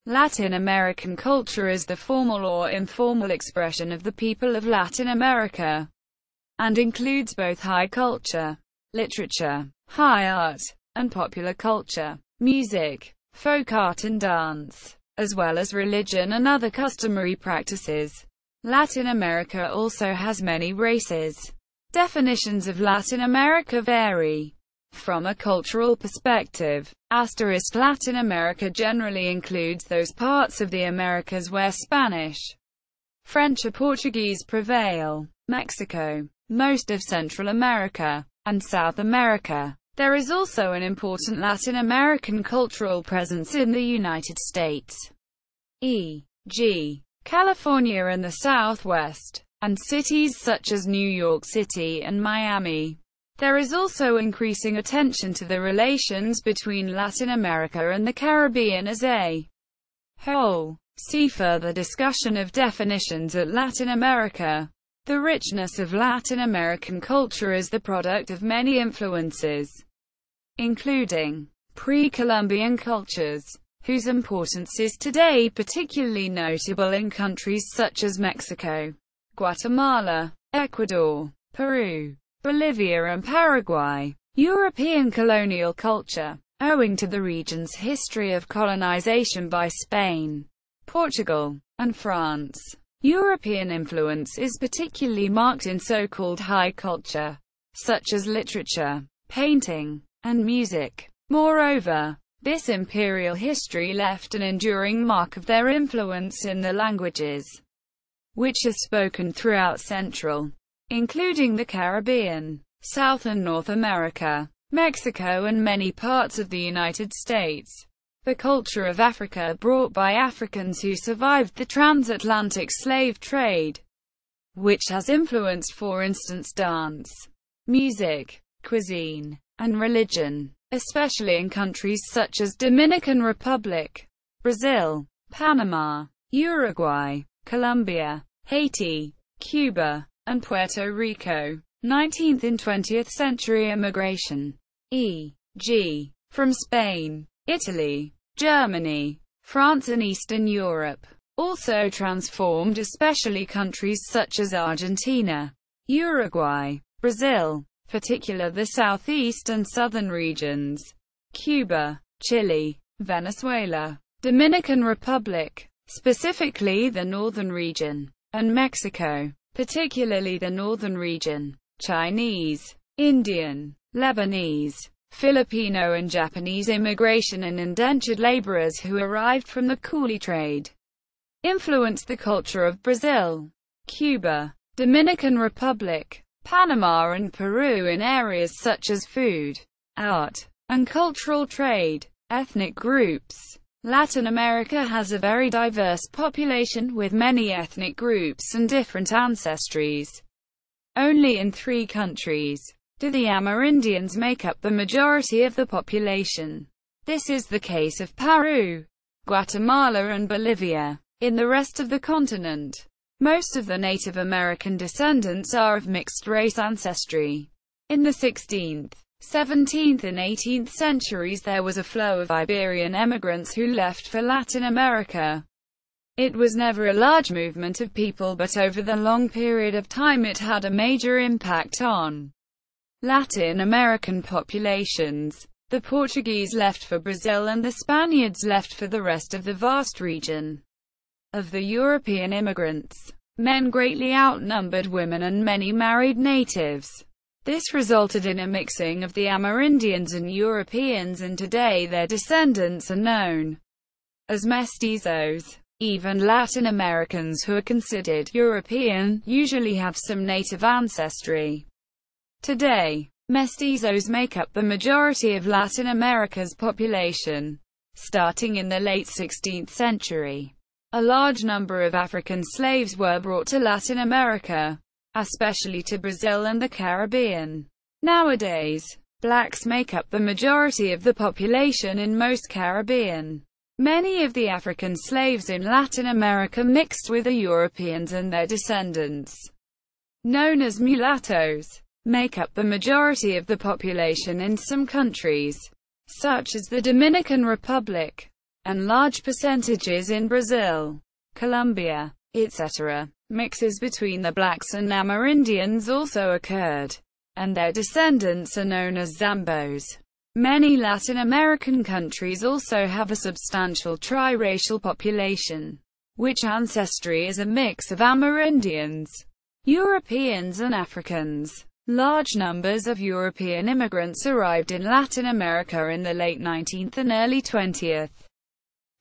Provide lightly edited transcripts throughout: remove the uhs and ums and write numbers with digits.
Latin American culture is the formal or informal expression of the people of Latin America, and includes both high culture, literature, high art, and popular culture, music, folk art and dance, as well as religion and other customary practices. Latin America also has many races. Definitions of Latin America vary. From a cultural perspective, Latin America generally includes those parts of the Americas where Spanish, French or Portuguese prevail. Mexico, most of Central America, and South America. There is also an important Latin American cultural presence in the United States, e.g., California and the Southwest, and cities such as New York City and Miami. There is also increasing attention to the relations between Latin America and the Caribbean as a whole. See further discussion of definitions at Latin America. The richness of Latin American culture is the product of many influences, including pre-Columbian cultures, whose importance is today particularly notable in countries such as Mexico, Guatemala, Ecuador, Peru, Bolivia and Paraguay. European colonial culture. Owing to the region's history of colonization by Spain, Portugal, and France, European influence is particularly marked in so-called high culture, such as literature, painting, and music. Moreover, this imperial history left an enduring mark of their influence in the languages which are spoken throughout Central, including the Caribbean, South and North America, Mexico and many parts of the United States. The culture of Africa brought by Africans who survived the transatlantic slave trade, which has influenced, for instance, dance, music, cuisine, and religion, especially in countries such as Dominican Republic, Brazil, Panama, Uruguay, Colombia, Haiti, Cuba, and Puerto Rico. 19th and 20th century immigration, e.g., from Spain, Italy, Germany, France and Eastern Europe, also transformed especially countries such as Argentina, Uruguay, Brazil, particularly the southeast and southern regions, Cuba, Chile, Venezuela, Dominican Republic, specifically the northern region, and Mexico, particularly the northern region. Chinese, Indian, Lebanese, Filipino and Japanese immigration and indentured laborers who arrived from the coolie trade influenced the culture of Brazil, Cuba, Dominican Republic, Panama and Peru in areas such as food, art, and cultural trade. Ethnic groups. Latin America has a very diverse population with many ethnic groups and different ancestries. Only in 3 countries do the Amerindians make up the majority of the population. This is the case of Peru, Guatemala and Bolivia. In the rest of the continent, most of the Native American descendants are of mixed-race ancestry. In the 16th, 17th and 18th centuries there was a flow of Iberian emigrants who left for Latin America. It was never a large movement of people, but over the long period of time it had a major impact on Latin American populations. The Portuguese left for Brazil and the Spaniards left for the rest of the vast region. Of the European immigrants, men greatly outnumbered women and many married natives. This resulted in a mixing of the Amerindians and Europeans, and today their descendants are known as mestizos. Even Latin Americans who are considered European usually have some native ancestry. Today, mestizos make up the majority of Latin America's population. Starting in the late 16th century, a large number of African slaves were brought to Latin America, especially to Brazil and the Caribbean. Nowadays, blacks make up the majority of the population in most Caribbean. Many of the African slaves in Latin America mixed with the Europeans, and their descendants, known as mulattoes, make up the majority of the population in some countries, such as the Dominican Republic, and large percentages in Brazil, Colombia, etc. Mixes between the blacks and Amerindians also occurred, and their descendants are known as Zambos. Many Latin American countries also have a substantial triracial population, which ancestry is a mix of Amerindians, Europeans and Africans. Large numbers of European immigrants arrived in Latin America in the late 19th and early 20th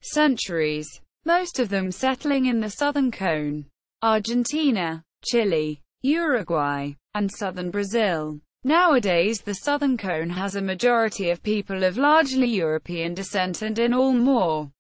centuries, most of them settling in the southern cone, Argentina, Chile, Uruguay, and southern Brazil. Nowadays the southern cone has a majority of people of largely European descent, and in all more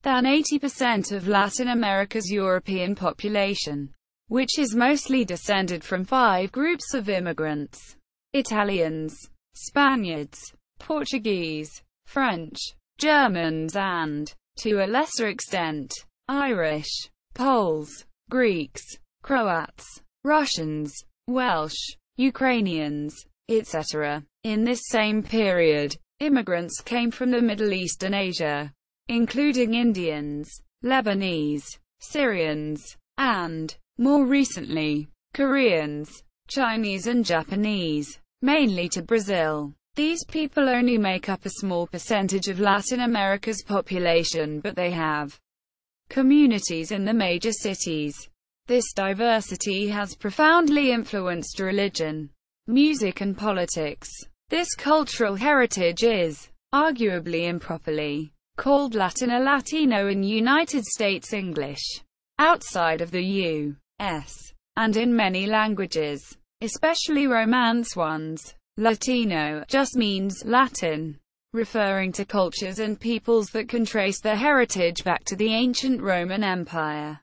than 80% of Latin America's European population, which is mostly descended from 5 groups of immigrants: Italians, Spaniards, Portuguese, French, Germans and, to a lesser extent, Irish, Poles, Greeks, Croats, Russians, Welsh, Ukrainians, etc. In this same period, immigrants came from the Middle East and Asia, including Indians, Lebanese, Syrians, and, more recently, Koreans, Chinese and Japanese, mainly to Brazil. These people only make up a small percentage of Latin America's population, but they have communities in the major cities. This diversity has profoundly influenced religion, music and politics. This cultural heritage is, arguably improperly, called Latin or Latino in United States English, outside of the U.S., and in many languages, especially Romance ones. Latino just means Latin, referring to cultures and peoples that can trace their heritage back to the ancient Roman Empire.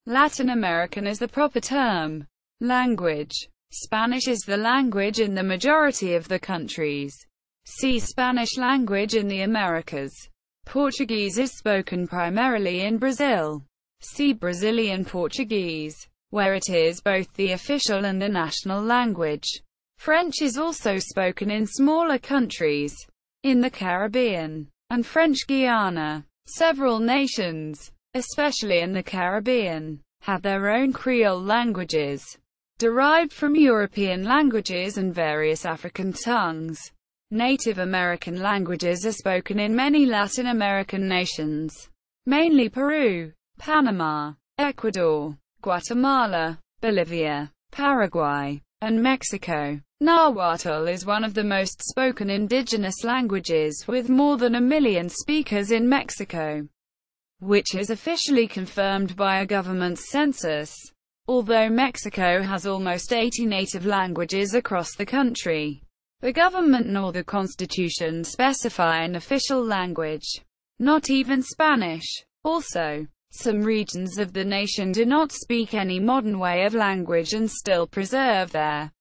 Latin American is the proper term. Language. Spanish is the language in the majority of the countries. See Spanish language in the Americas. Portuguese is spoken primarily in Brazil. See Brazilian Portuguese, where it is both the official and the national language. French is also spoken in smaller countries, in the Caribbean, and French Guiana. Several nations, especially in the Caribbean, have their own Creole languages, derived from European languages and various African tongues. Native American languages are spoken in many Latin American nations, mainly Peru, Panama, Ecuador, Guatemala, Bolivia, Paraguay, and Mexico. Nahuatl is one of the most spoken indigenous languages, with more than 1 million speakers in Mexico, which is officially confirmed by a government census. Although Mexico has almost 80 native languages across the country, the government nor the constitution specify an official language, not even Spanish. Also, some regions of the nation do not speak any modern way of language and still preserve their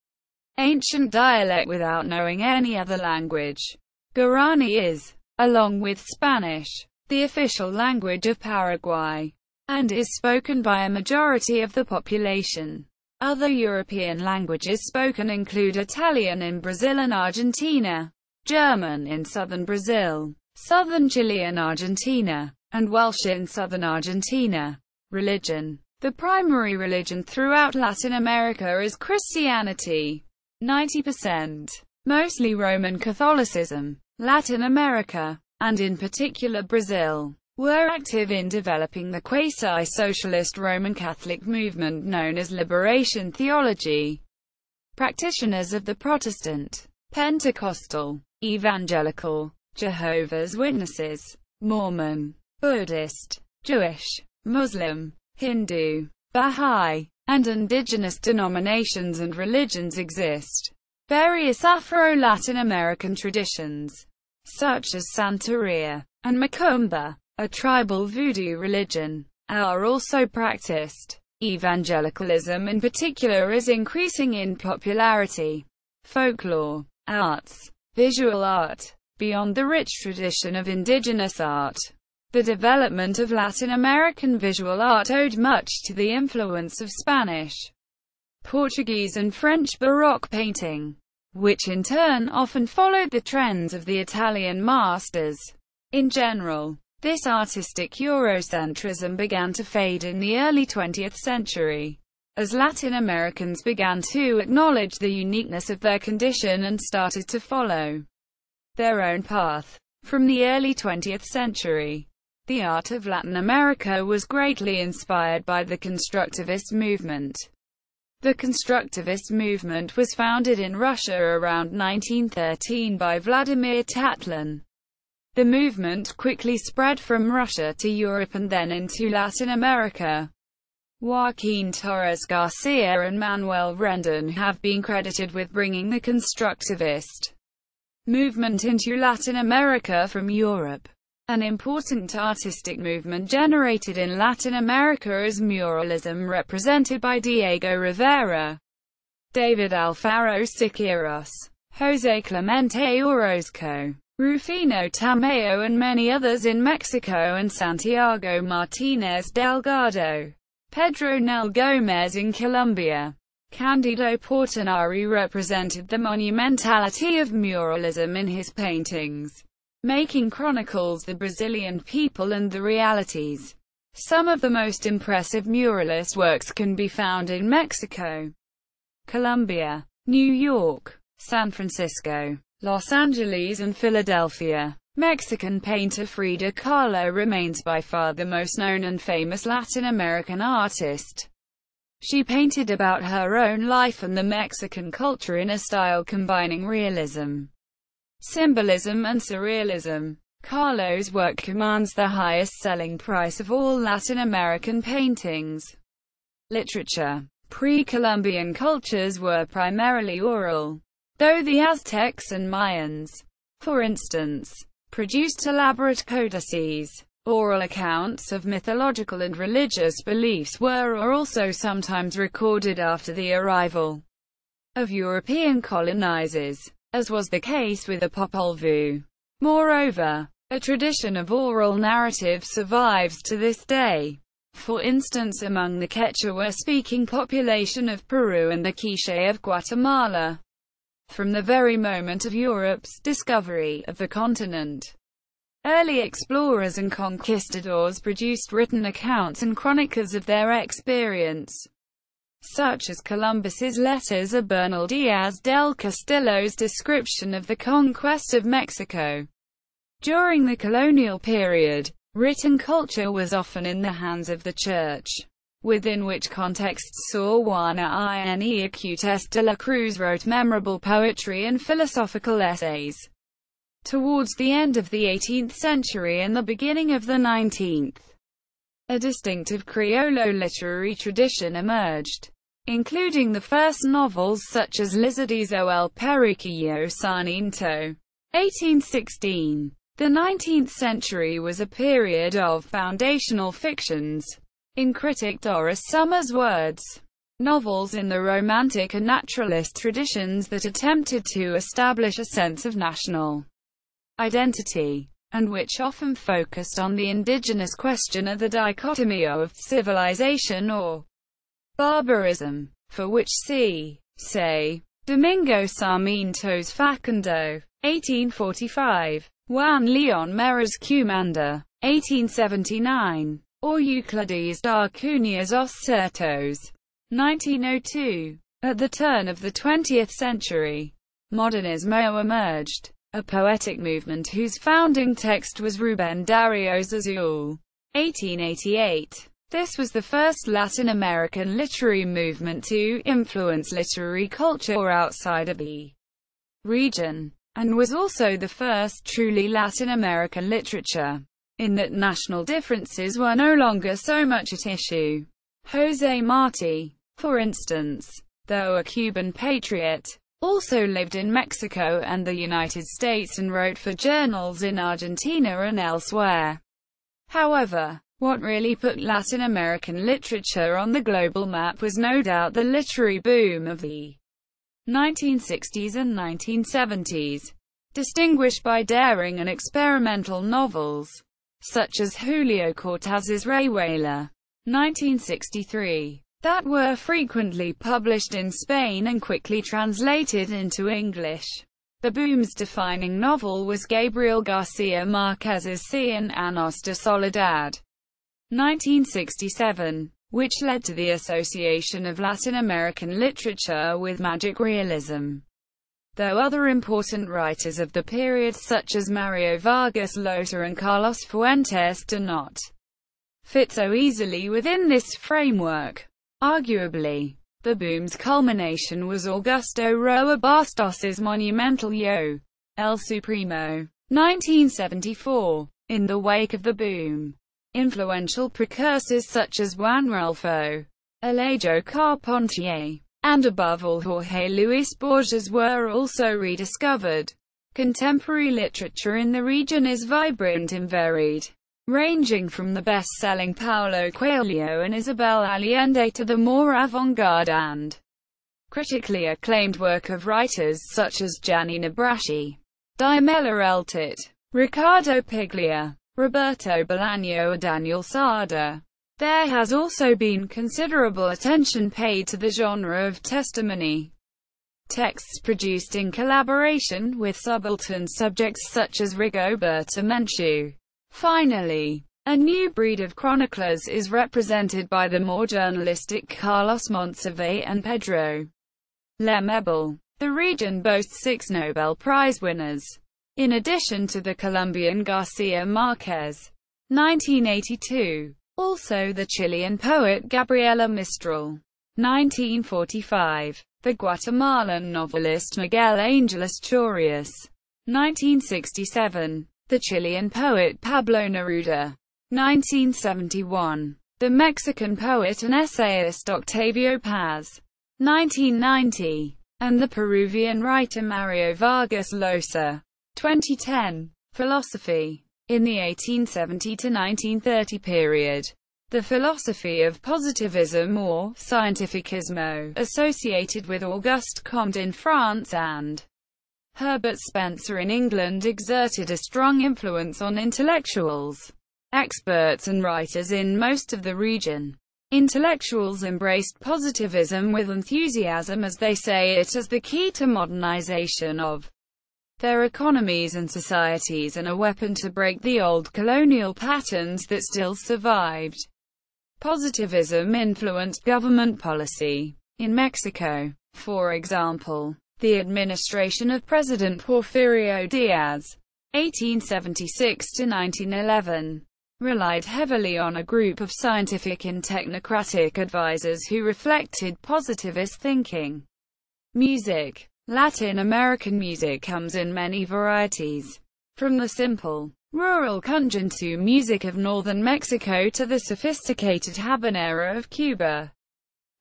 ancient dialect without knowing any other language. Guarani is, along with Spanish, the official language of Paraguay, and is spoken by a majority of the population. Other European languages spoken include Italian in Brazil and Argentina, German in southern Brazil, southern Chile and Argentina, and Welsh in southern Argentina. Religion. The primary religion throughout Latin America is Christianity, 90%, mostly Roman Catholicism. Latin America, and in particular Brazil, were active in developing the quasi-socialist Roman Catholic movement known as liberation theology. Practitioners of the Protestant, Pentecostal, Evangelical, Jehovah's Witnesses, Mormon, Buddhist, Jewish, Muslim, Hindu, Baha'i, and indigenous denominations and religions exist. Various Afro-Latin American traditions, such as Santeria and Macumba, a tribal voodoo religion, are also practiced. Evangelicalism in particular is increasing in popularity. Folklore, arts, visual art. Beyond the rich tradition of indigenous art, the development of Latin American visual art owed much to the influence of Spanish, Portuguese and French Baroque painting, which in turn often followed the trends of the Italian masters. In general, This artistic Eurocentrism began to fade in the early 20th century, as Latin Americans began to acknowledge the uniqueness of their condition and started to follow their own path. From the early 20th century, the art of Latin America was greatly inspired by the constructivist movement. The constructivist movement was founded in Russia around 1913 by Vladimir Tatlin. The movement quickly spread from Russia to Europe and then into Latin America. Joaquin Torres Garcia and Manuel Rendon have been credited with bringing the constructivist movement into Latin America from Europe. An important artistic movement generated in Latin America is muralism, represented by Diego Rivera, David Alfaro Siqueiros, José Clemente Orozco, Rufino Tamayo and many others in Mexico, and Santiago Martínez Delgado, Pedro Nel Gómez in Colombia. Cândido Portinari represented the monumentality of muralism in his paintings, making chronicles the Brazilian people and the realities. Some of the most impressive muralist works can be found in Mexico, Colombia, New York, San Francisco, Los Angeles and Philadelphia. Mexican painter Frida Kahlo remains by far the most known and famous Latin American artist. She painted about her own life and the Mexican culture in a style combining realism, symbolism and surrealism. Kahlo's work commands the highest selling price of all Latin American paintings. Literature. Pre-Columbian cultures were primarily oral, though the Aztecs and Mayans, for instance, produced elaborate codices. Oral accounts of mythological and religious beliefs were or also sometimes recorded after the arrival of European colonizers, as was the case with the Popol Vuh. Moreover, a tradition of oral narrative survives to this day. For instance, among the Quechua-speaking population of Peru and the Quiché of Guatemala. From the very moment of Europe's discovery of the continent, early explorers and conquistadors produced written accounts and chronicles of their experience, such as Columbus's letters or Bernal Diaz del Castillo's description of the conquest of Mexico. During the colonial period, written culture was often in the hands of the Church, within which contexts saw Juana I Acutis de la Cruz wrote memorable poetry and philosophical essays. Towards the end of the 18th century and the beginning of the 19th, a distinctive Criollo literary tradition emerged, including the first novels such as Lizardizo El Periquillo Sarmiento, 1816. The 19th century was a period of foundational fictions. In critic Doris Summers' words, novels in the Romantic and Naturalist traditions that attempted to establish a sense of national identity, and which often focused on the indigenous question of the dichotomy of civilization or barbarism, for which see, say, Domingo Sarmiento's Facundo, 1845, Juan León Meras Cumanda, 1879, or Euclides da Cunha's Os Certos, 1902. At the turn of the 20th century, modernismo emerged, a poetic movement whose founding text was Rubén Dario's Azul, 1888. This was the first Latin American literary movement to influence literary culture outside of the region, and was also the first truly Latin American literature, in that national differences were no longer so much at issue. José Martí, for instance, though a Cuban patriot, also lived in Mexico and the United States and wrote for journals in Argentina and elsewhere. However, what really put Latin American literature on the global map was no doubt the literary boom of the 1960s and 1970s, distinguished by daring and experimental novels, such as Julio Cortázar's Rayuela, 1963, that were frequently published in Spain and quickly translated into English. The boom's defining novel was Gabriel Garcia Marquez's Cien Años de Soledad, 1967, which led to the association of Latin American literature with magic realism. Though other important writers of the period such as Mario Vargas Llosa and Carlos Fuentes do not fit so easily within this framework. Arguably, the boom's culmination was Augusto Roa Bastos's monumental Yo, El Supremo, 1974. In the wake of the boom, influential precursors such as Juan Rulfo, Alejo Carpentier, and above all Jorge Luis Borges were also rediscovered. Contemporary literature in the region is vibrant and varied, ranging from the best-selling Paulo Coelho and Isabel Allende to the more avant-garde and critically acclaimed work of writers such as Gianni Braschi, Diamela Eltit, Ricardo Piglia, Roberto Bolaño or Daniel Sada. There has also been considerable attention paid to the genre of testimony texts produced in collaboration with subaltern subjects such as Rigoberta Menchú. Finally, a new breed of chroniclers is represented by the more journalistic Carlos Monsivais and Pedro Lemebel. The region boasts 6 Nobel Prize winners, in addition to the Colombian Garcia Marquez, 1982. Also the Chilean poet Gabriela Mistral, 1945. The Guatemalan novelist Miguel Angeles Chorius, 1967. The Chilean poet Pablo Neruda, 1971. The Mexican poet and essayist Octavio Paz, 1990. And the Peruvian writer Mario Vargas Llosa, 2010. Philosophy. In the 1870 to 1930 period, the philosophy of positivism or scientificismo, associated with Auguste Comte in France and Herbert Spencer in England, exerted a strong influence on intellectuals, experts and writers in most of the region. Intellectuals embraced positivism with enthusiasm as they say it as the key to modernization of their economies and societies and a weapon to break the old colonial patterns that still survived. Positivism influenced government policy. In Mexico, for example, the administration of President Porfirio Diaz, 1876 to 1911, relied heavily on a group of scientific and technocratic advisors who reflected positivist thinking. Music. Latin American music comes in many varieties, from the simple, rural conjunto music of northern Mexico to the sophisticated habanera of Cuba,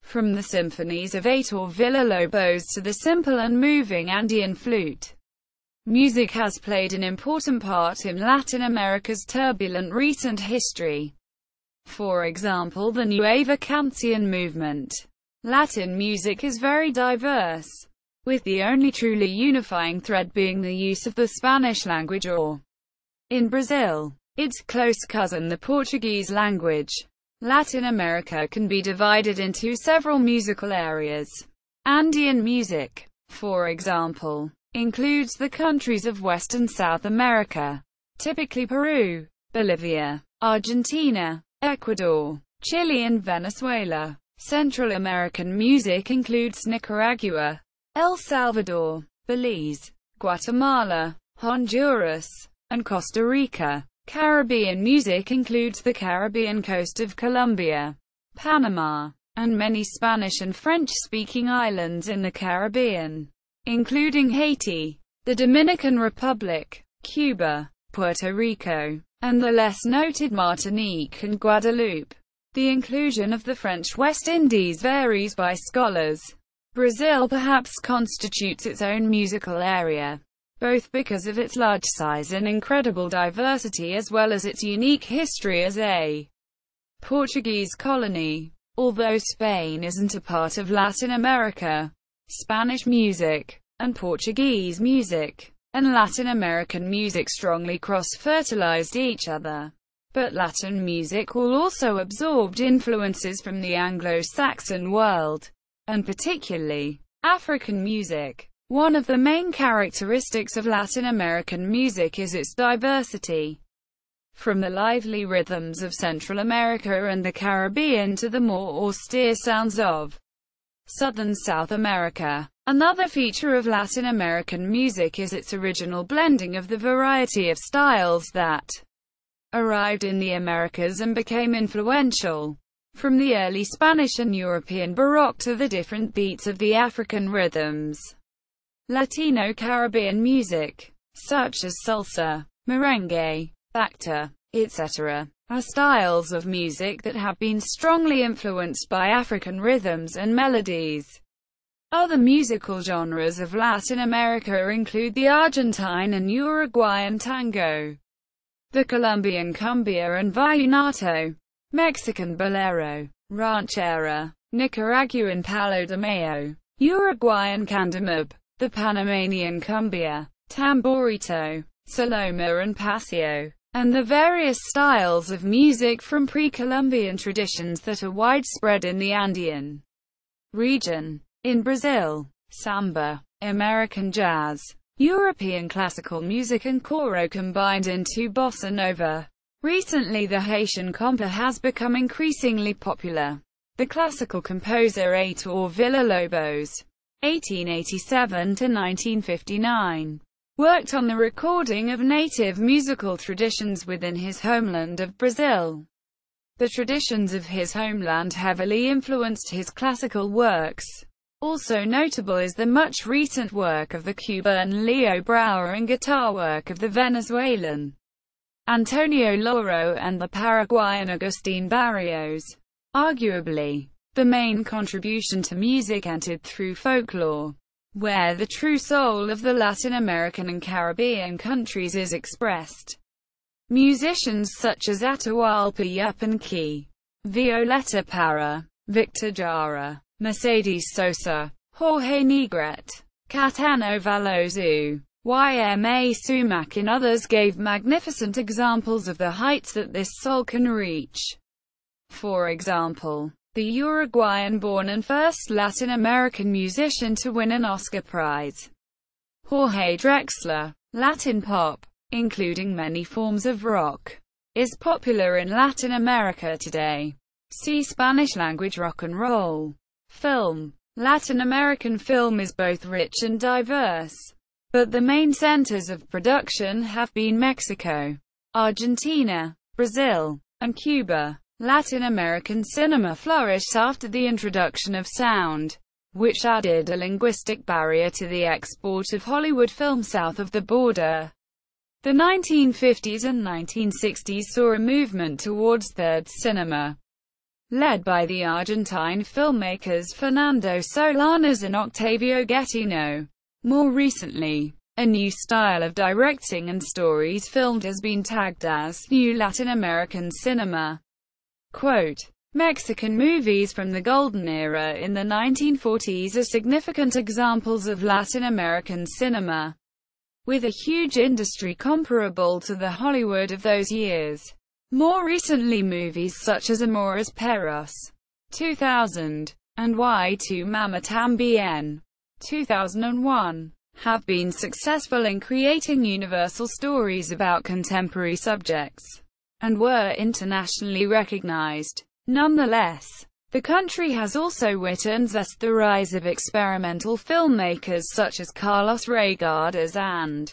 from the symphonies of Heitor Villa-Lobos to the simple and moving Andean flute. Music has played an important part in Latin America's turbulent recent history. For example, the Nueva Canción movement. Latin music is very diverse, with the only truly unifying thread being the use of the Spanish language or, in Brazil, its close cousin the Portuguese language. Latin America can be divided into several musical areas. Andean music, for example, includes the countries of West and South America, typically Peru, Bolivia, Argentina, Ecuador, Chile and Venezuela. Central American music includes Nicaragua, El Salvador, Belize, Guatemala, Honduras, and Costa Rica. Caribbean music includes the Caribbean coast of Colombia, Panama, and many Spanish and French-speaking islands in the Caribbean, including Haiti, the Dominican Republic, Cuba, Puerto Rico, and the less noted Martinique and Guadeloupe. The inclusion of the French West Indies varies by scholars. Brazil perhaps constitutes its own musical area, both because of its large size and incredible diversity as well as its unique history as a Portuguese colony. Although Spain isn't a part of Latin America, Spanish music, and Portuguese music, and Latin American music strongly cross-fertilized each other. But Latin music will also absorbed influences from the Anglo-Saxon world, and particularly African music. One of the main characteristics of Latin American music is its diversity. From the lively rhythms of Central America and the Caribbean to the more austere sounds of Southern South America. Another feature of Latin American music is its original blending of the variety of styles that arrived in the Americas and became influential. From the early Spanish and European Baroque to the different beats of the African rhythms. Latino-Caribbean music, such as salsa, merengue, bachata, etc., are styles of music that have been strongly influenced by African rhythms and melodies. Other musical genres of Latin America include the Argentine and Uruguayan tango, the Colombian cumbia and vallenato, Mexican bolero, ranchera, Nicaraguan palo de mayo, Uruguayan candombe, the Panamanian cumbia, tamborito, saloma and paseo, and the various styles of music from pre-Columbian traditions that are widespread in the Andean region. In Brazil, samba, American jazz, European classical music and choro combined into bossa nova. Recently the Haitian compa has become increasingly popular. The classical composer Heitor Villa-Lobos, 1887–1959, worked on the recording of native musical traditions within his homeland of Brazil. The traditions of his homeland heavily influenced his classical works. Also notable is the much recent work of the Cuban Leo Brouwer and guitar work of the Venezuelan Antonio Lauro and the Paraguayan Agustin Barrios. Arguably, the main contribution to music entered through folklore, where the true soul of the Latin American and Caribbean countries is expressed. Musicians such as Atahualpa Yupanqui, Violeta Parra, Victor Jara, Mercedes Sosa, Jorge Negrete, Caetano Veloso, Yma Sumac and others gave magnificent examples of the heights that this soul can reach. For example, the Uruguayan-born and first Latin American musician to win an Oscar Prize, Jorge Drexler. Latin pop, including many forms of rock, is popular in Latin America today. See Spanish-language rock and roll. Film. Latin American film is both rich and diverse, but the main centers of production have been Mexico, Argentina, Brazil, and Cuba. Latin American cinema flourished after the introduction of sound, which added a linguistic barrier to the export of Hollywood film south of the border. The 1950s and 1960s saw a movement towards third cinema, led by the Argentine filmmakers Fernando Solanas and Octavio Getino. More recently, a new style of directing and stories filmed has been tagged as New Latin American Cinema. Quote, Mexican movies from the golden era in the 1940s are significant examples of Latin American cinema, with a huge industry comparable to the Hollywood of those years. More recently, movies such as Amores Perros, 2000, and Y Tu Mama Tambien, 2001, have been successful in creating universal stories about contemporary subjects, and were internationally recognized. Nonetheless, the country has also witnessed the rise of experimental filmmakers such as Carlos Reygardas and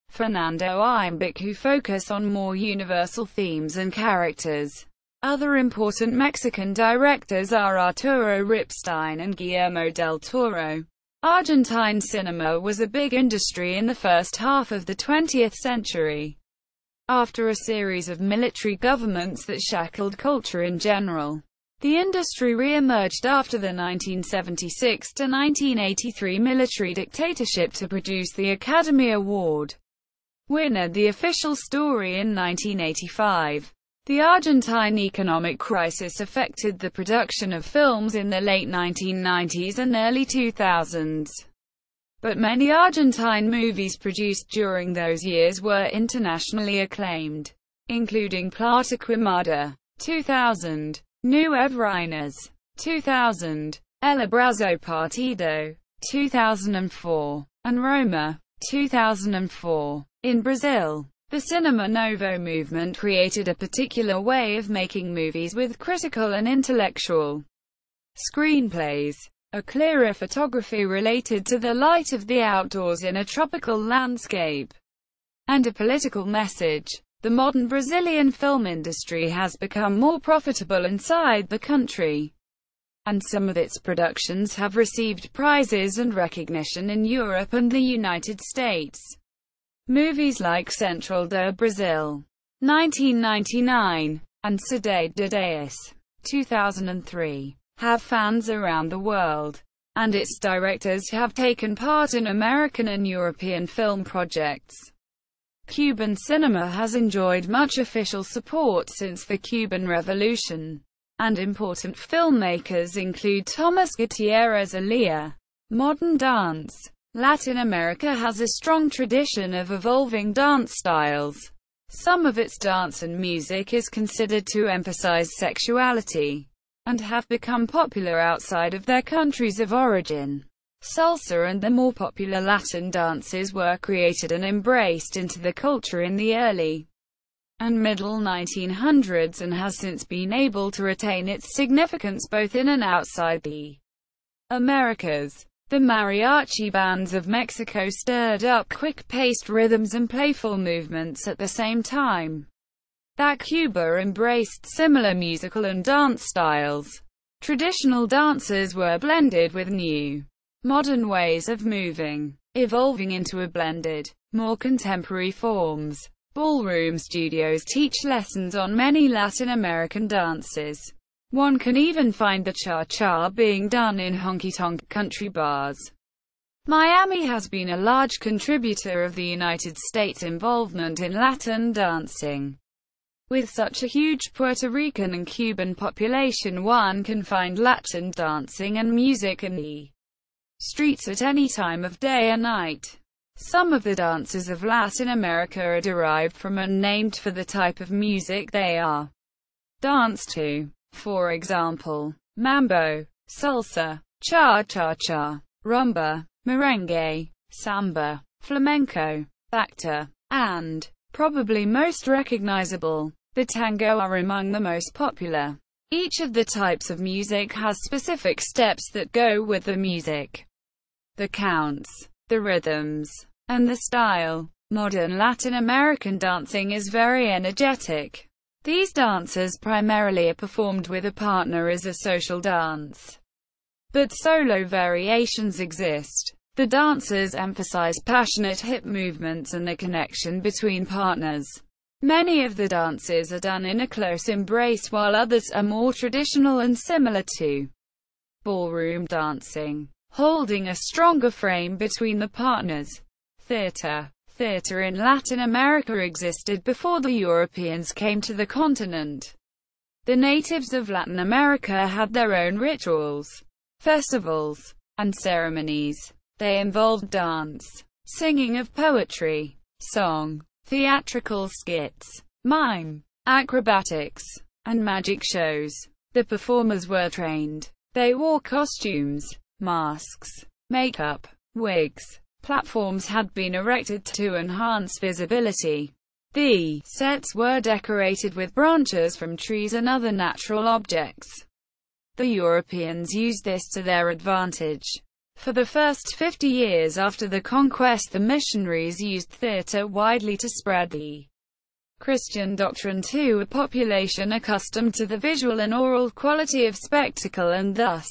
Fernando Imbach, who focus on more universal themes and characters. Other important Mexican directors are Arturo Ripstein and Guillermo del Toro. Argentine cinema was a big industry in the first half of the 20th century. After a series of military governments that shackled culture in general, the industry re-emerged after the 1976–1983 military dictatorship to produce the Academy Award winner The Official Story in 1985. The Argentine economic crisis affected the production of films in the late 1990s and early 2000s. But many Argentine movies produced during those years were internationally acclaimed, including Plata Quemada, 2000, Nueve Reinas, 2000, El Abrazo Partido, 2004, and Roma, 2004. In Brazil, the Cinema Novo movement created a particular way of making movies with critical and intellectual screenplays, a clearer photography related to the light of the outdoors in a tropical landscape, and a political message. The modern Brazilian film industry has become more profitable inside the country, and some of its productions have received prizes and recognition in Europe and the United States. Movies like Central do Brasil, 1999, and Cidade de Deus, 2003, have fans around the world, and its directors have taken part in American and European film projects. Cuban cinema has enjoyed much official support since the Cuban Revolution, and important filmmakers include Thomas Gutierrez Elia. Modern dance. Latin America has a strong tradition of evolving dance styles. Some of its dance and music is considered to emphasize sexuality, and have become popular outside of their countries of origin. Salsa and the more popular Latin dances were created and embraced into the culture in the early and middle 1900s and has since been able to retain its significance both in and outside the Americas. The mariachi bands of Mexico stirred up quick-paced rhythms and playful movements at the same time that Cuba embraced similar musical and dance styles. Traditional dances were blended with new, modern ways of moving, evolving into a blended, more contemporary forms. Ballroom studios teach lessons on many Latin American dances. One can even find the cha-cha being done in honky-tonk country bars. Miami has been a large contributor of the United States' involvement in Latin dancing. With such a huge Puerto Rican and Cuban population, one can find Latin dancing and music in the streets at any time of day or night. Some of the dances of Latin America are derived from and named for the type of music they are danced to. For example, mambo, salsa, cha-cha-cha, rumba, merengue, samba, flamenco, bachata, and, probably most recognizable, the tango are among the most popular. Each of the types of music has specific steps that go with the music, the counts, the rhythms, and the style. Modern Latin American dancing is very energetic. These dances primarily are performed with a partner as a social dance, but solo variations exist. The dances emphasize passionate hip movements and the connection between partners. Many of the dances are done in a close embrace, while others are more traditional and similar to ballroom dancing, holding a stronger frame between the partners. Theater. Theater in Latin America existed before the Europeans came to the continent. The natives of Latin America had their own rituals, festivals, and ceremonies. They involved dance, singing of poetry, song, theatrical skits, mime, acrobatics, and magic shows. The performers were trained. They wore costumes, masks, makeup, wigs. Platforms had been erected to enhance visibility. The sets were decorated with branches from trees and other natural objects. The Europeans used this to their advantage. For the first 50 years after the conquest, the missionaries used theater widely to spread the Christian doctrine to a population accustomed to the visual and oral quality of spectacle, and thus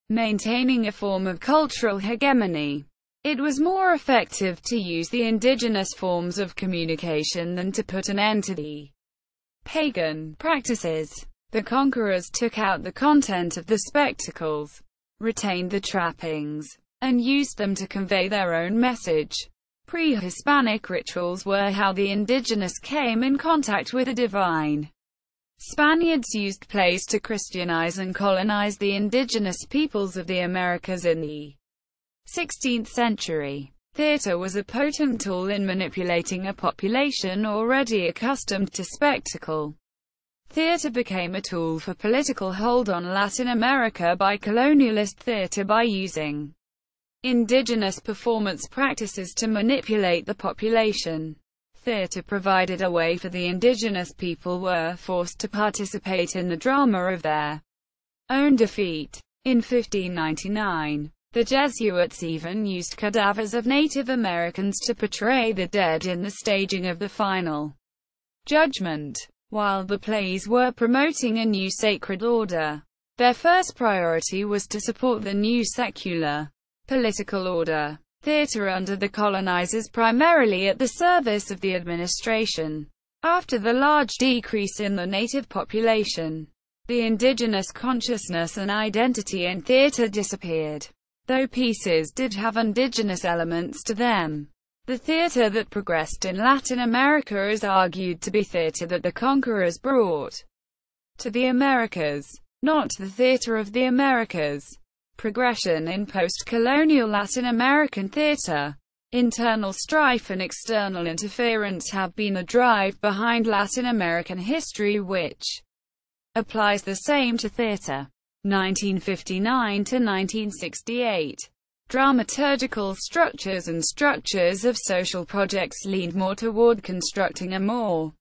maintaining a form of cultural hegemony. It was more effective to use the indigenous forms of communication than to put an end to the pagan practices. The conquerors took out the content of the spectacles, retained the trappings, and used them to convey their own message. Pre-Hispanic rituals were how the indigenous came in contact with the divine. Spaniards used plays to Christianize and colonize the indigenous peoples of the Americas in the 16th century. Theater was a potent tool in manipulating a population already accustomed to spectacle. Theater became a tool for political hold on Latin America by colonialist theater by using indigenous performance practices to manipulate the population. Theatre provided a way for the indigenous people were forced to participate in the drama of their own defeat. In 1599, the Jesuits even used cadavers of Native Americans to portray the dead in the staging of the final judgment. While the plays were promoting a new sacred order, their first priority was to support the new secular political order. Theatre under the colonizers primarily at the service of the administration. After the large decrease in the native population, the indigenous consciousness and identity in theatre disappeared. Though pieces did have indigenous elements to them, the theatre that progressed in Latin America is argued to be theatre that the conquerors brought to the Americas, not the theatre of the Americas. Progression in post-colonial Latin American theatre. Internal strife and external interference have been a drive behind Latin American history which applies the same to theatre. 1959 to 1968. Dramaturgical structures and structures of social projects leaned more toward constructing a more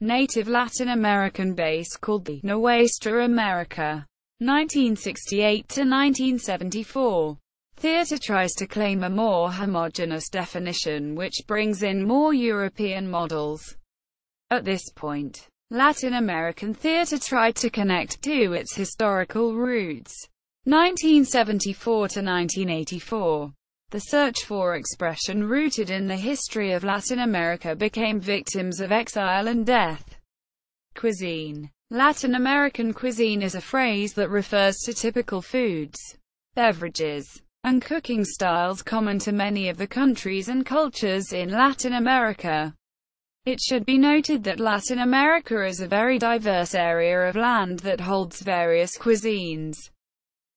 native Latin American base called the Nuestra America. 1968 to 1974. Theatre tries to claim a more homogeneous definition which brings in more European models. At this point, Latin American theatre tried to connect to its historical roots. 1974 to 1984. The search for expression rooted in the history of Latin America became victims of exile and death. Cuisine. Latin American cuisine is a phrase that refers to typical foods, beverages, and cooking styles common to many of the countries and cultures in Latin America. It should be noted that Latin America is a very diverse area of land that holds various cuisines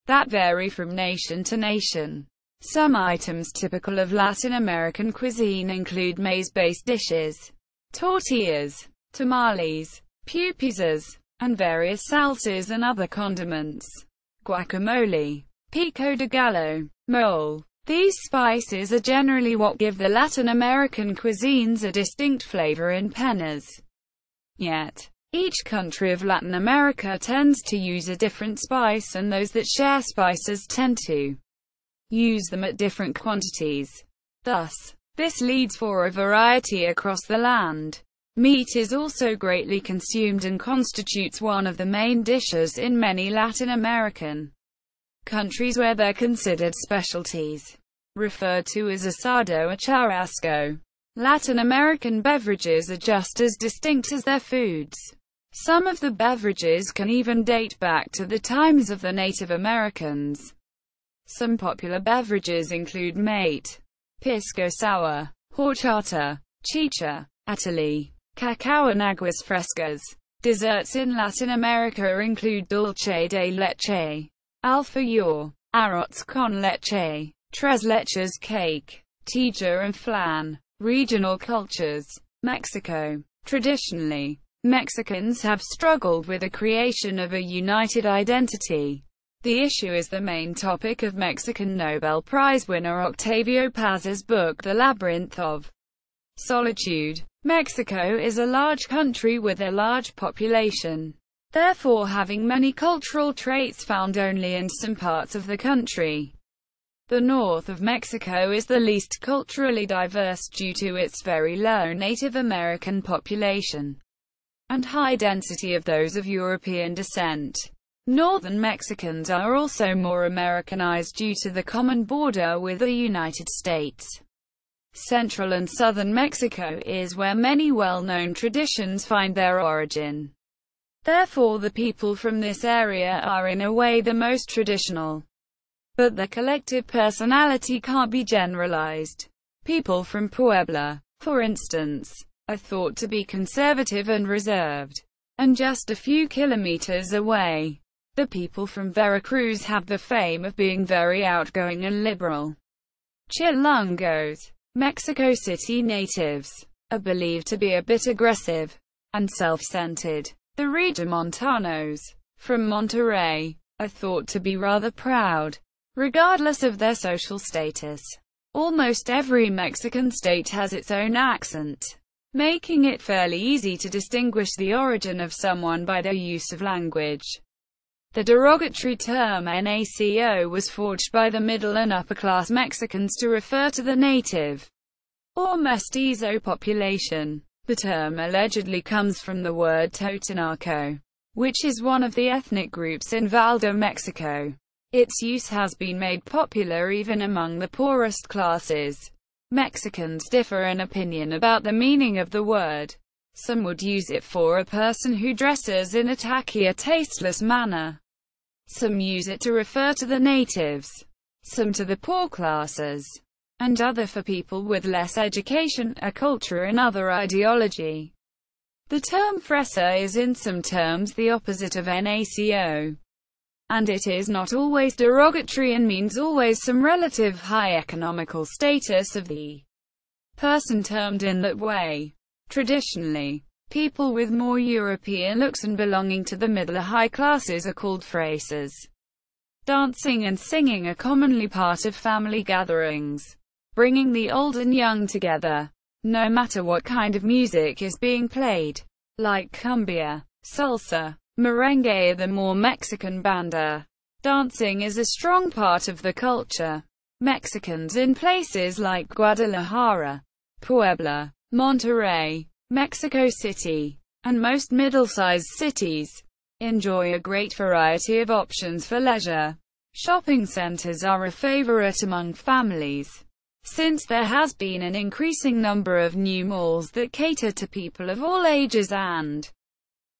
that vary from nation to nation. Some items typical of Latin American cuisine include maize-based dishes, tortillas, tamales, pupusas, and various salsas and other condiments. Guacamole, pico de gallo, mole. These spices are generally what give the Latin American cuisines a distinct flavor in penas. Yet, each country of Latin America tends to use a different spice, and those that share spices tend to use them at different quantities. Thus, this leads for a variety across the land. Meat is also greatly consumed and constitutes one of the main dishes in many Latin American countries where they're considered specialties, referred to as asado or churrasco. Latin American beverages are just as distinct as their foods. Some of the beverages can even date back to the times of the Native Americans. Some popular beverages include mate, pisco sour, horchata, chicha, atole, cacao and aguas frescas. Desserts in Latin America include dulce de leche, alfajor, arroz con leche, tres leches cake, tija and flan. Regional cultures. Mexico. Traditionally, Mexicans have struggled with the creation of a united identity. The issue is the main topic of Mexican Nobel Prize winner Octavio Paz's book The Labyrinth of Solitude. Mexico is a large country with a large population, therefore having many cultural traits found only in some parts of the country. The north of Mexico is the least culturally diverse due to its very low Native American population and high density of those of European descent. Northern Mexicans are also more Americanized due to the common border with the United States. Central and southern Mexico is where many well-known traditions find their origin. Therefore, the people from this area are in a way the most traditional. But their collective personality can't be generalized. People from Puebla, for instance, are thought to be conservative and reserved. And just a few kilometers away, the people from Veracruz have the fame of being very outgoing and liberal. Chilangos, Mexico City natives, are believed to be a bit aggressive and self-centered. The Regiomontanos, from Monterrey, are thought to be rather proud, regardless of their social status. Almost every Mexican state has its own accent, making it fairly easy to distinguish the origin of someone by their use of language. The derogatory term naco was forged by the middle and upper-class Mexicans to refer to the native or mestizo population. The term allegedly comes from the word Totonaco, which is one of the ethnic groups in Valdo, Mexico. Its use has been made popular even among the poorest classes. Mexicans differ in opinion about the meaning of the word. Some would use it for a person who dresses in a tacky or tasteless manner. Some use it to refer to the natives, some to the poor classes, and other for people with less education, a culture and other ideology. The term fresa is in some terms the opposite of naco, and it is not always derogatory and means always some relative high economical status of the person termed in that way. Traditionally, people with more European looks and belonging to the middle or high classes are called fresas. Dancing and singing are commonly part of family gatherings, bringing the old and young together, no matter what kind of music is being played, like cumbia, salsa, merengue or the more Mexican banda. Dancing is a strong part of the culture. Mexicans in places like Guadalajara, Puebla, Monterrey, Mexico City, and most middle-sized cities enjoy a great variety of options for leisure. Shopping centers are a favorite among families, since there has been an increasing number of new malls that cater to people of all ages and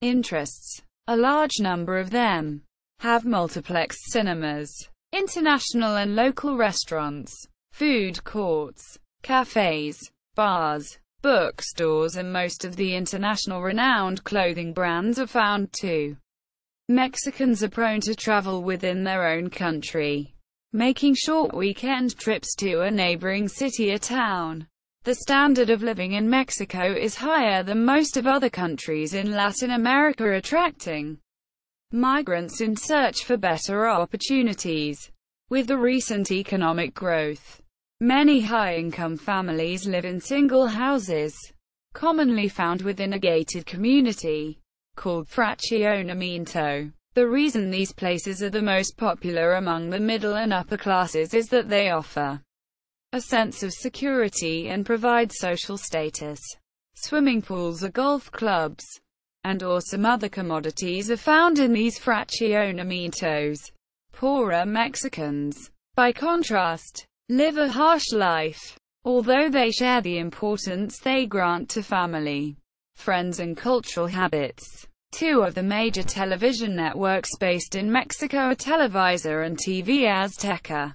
interests. A large number of them have multiplex cinemas, international and local restaurants, food courts, cafes, bars, bookstores, and most of the international renowned clothing brands are found too. Mexicans are prone to travel within their own country, making short weekend trips to a neighboring city or town. The standard of living in Mexico is higher than most of other countries in Latin America, attracting migrants in search for better opportunities. With the recent economic growth, many high-income families live in single houses, commonly found within a gated community, called fraccionamiento. The reason these places are the most popular among the middle and upper classes is that they offer a sense of security and provide social status. Swimming pools or golf clubs, and or some other commodities are found in these fraccionamientos. Poorer Mexicans, by contrast, live a harsh life, although they share the importance they grant to family, friends and cultural habits. Two of the major television networks based in Mexico are Televisa and TV Azteca.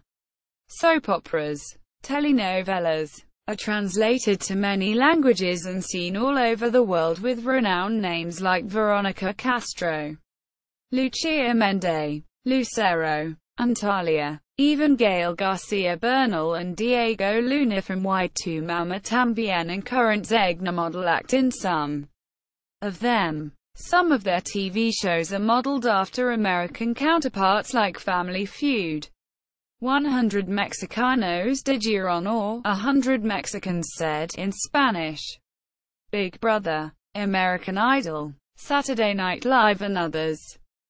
Soap operas, telenovelas, are translated to many languages and seen all over the world with renowned names like Veronica Castro, Lucia Mende, Lucero, and Talia. Even Gael Garcia Bernal and Diego Luna from Y Tu Mama Tambien and current Zegna model act in some of them. Some of their TV shows are modeled after American counterparts like Family Feud, 100 Mexicanos Dijeron, or 100 Mexicans Said in Spanish, Big Brother, American Idol, Saturday Night Live and others.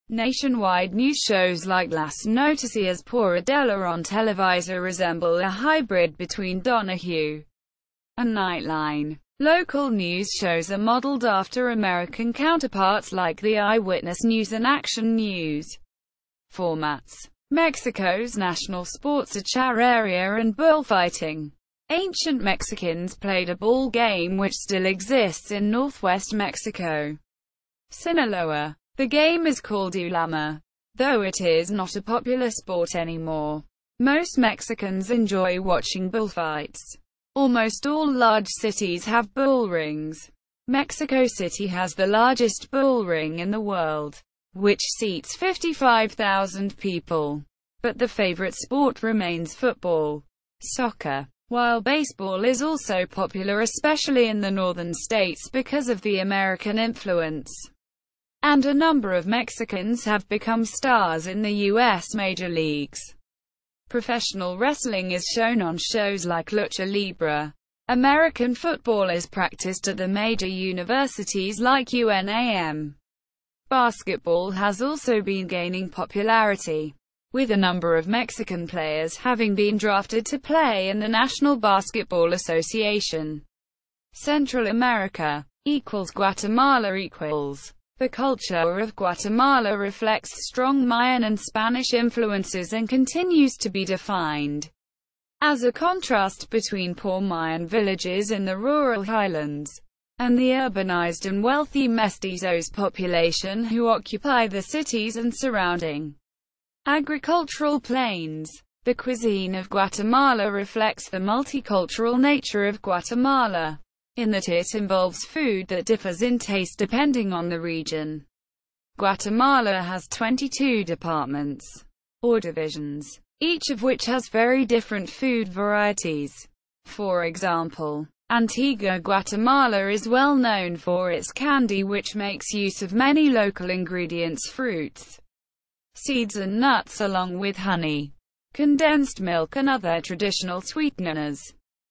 Nationwide news shows like Las Noticias por Adela on Televisa resemble a hybrid between Donahue and Nightline. Local news shows are modeled after American counterparts like the Eyewitness News and Action News formats. Mexico's national sports are charreria and bullfighting. Ancient Mexicans played a bull game which still exists in northwest Mexico, Sinaloa. The game is called ulama, though it is not a popular sport anymore. Most Mexicans enjoy watching bullfights. Almost all large cities have bull rings. Mexico City has the largest bull ring in the world, which seats 55,000 people. But the favorite sport remains football, soccer, while baseball is also popular especially in the northern states because of the American influence. And a number of Mexicans have become stars in the U.S. major leagues. Professional wrestling is shown on shows like Lucha Libre. American football is practiced at the major universities like UNAM. Basketball has also been gaining popularity, with a number of Mexican players having been drafted to play in the National Basketball Association. Central America equals Guatemala equals. The culture of Guatemala reflects strong Mayan and Spanish influences and continues to be defined as a contrast between poor Mayan villages in the rural highlands and the urbanized and wealthy mestizos population who occupy the cities and surrounding agricultural plains. The cuisine of Guatemala reflects the multicultural nature of Guatemala, in that it involves food that differs in taste depending on the region. Guatemala has 22 departments, or divisions, each of which has very different food varieties. For example, Antigua Guatemala is well known for its candy, which makes use of many local ingredients, fruits, seeds and nuts, along with honey, condensed milk and other traditional sweeteners.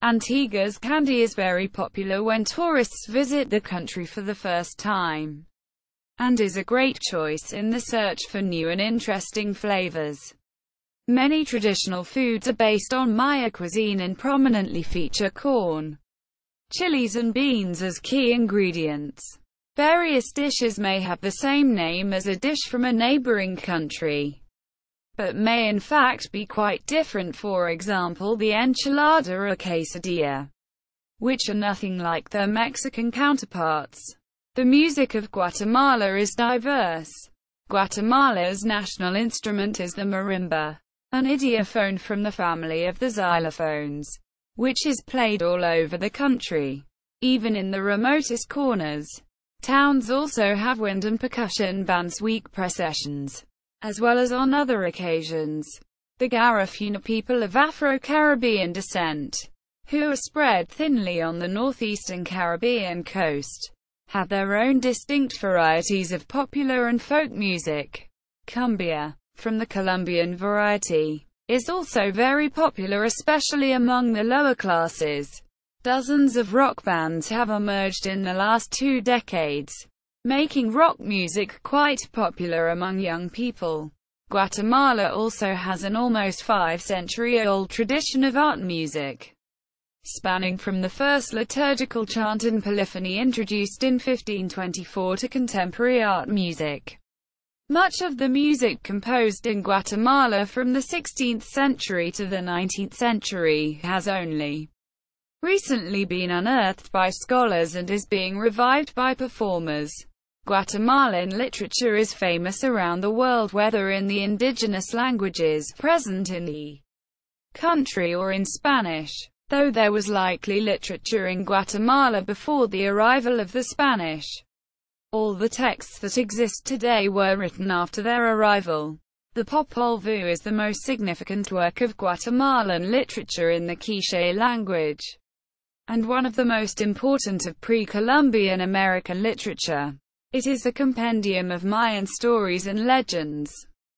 Antigua's candy is very popular when tourists visit the country for the first time, and is a great choice in the search for new and interesting flavors. Many traditional foods are based on Maya cuisine and prominently feature corn, chilies and beans as key ingredients. Various dishes may have the same name as a dish from a neighboring country, but may in fact be quite different. For example, the enchilada or quesadilla, which are nothing like their Mexican counterparts. The music of Guatemala is diverse. Guatemala's national instrument is the marimba, an idiophone from the family of the xylophones, which is played all over the country, even in the remotest corners. Towns also have wind and percussion bands, week processions, as well as on other occasions. The Garifuna people of Afro-Caribbean descent, who are spread thinly on the northeastern Caribbean coast, have their own distinct varieties of popular and folk music. Cumbia, from the Colombian variety, is also very popular, especially among the lower classes. Dozens of rock bands have emerged in the last 2 decades, making rock music quite popular among young people. Guatemala also has an almost 5-century-old tradition of art music, spanning from the first liturgical chant and polyphony introduced in 1524 to contemporary art music. Much of the music composed in Guatemala from the 16th century to the 19th century has only recently been unearthed by scholars and is being revived by performers. Guatemalan literature is famous around the world, whether in the indigenous languages present in the country or in Spanish, though there was likely literature in Guatemala before the arrival of the Spanish. All the texts that exist today were written after their arrival. The Popol Vuh is the most significant work of Guatemalan literature in the Quiché language, and one of the most important of pre-Columbian American literature. It is a compendium of Mayan stories and legends,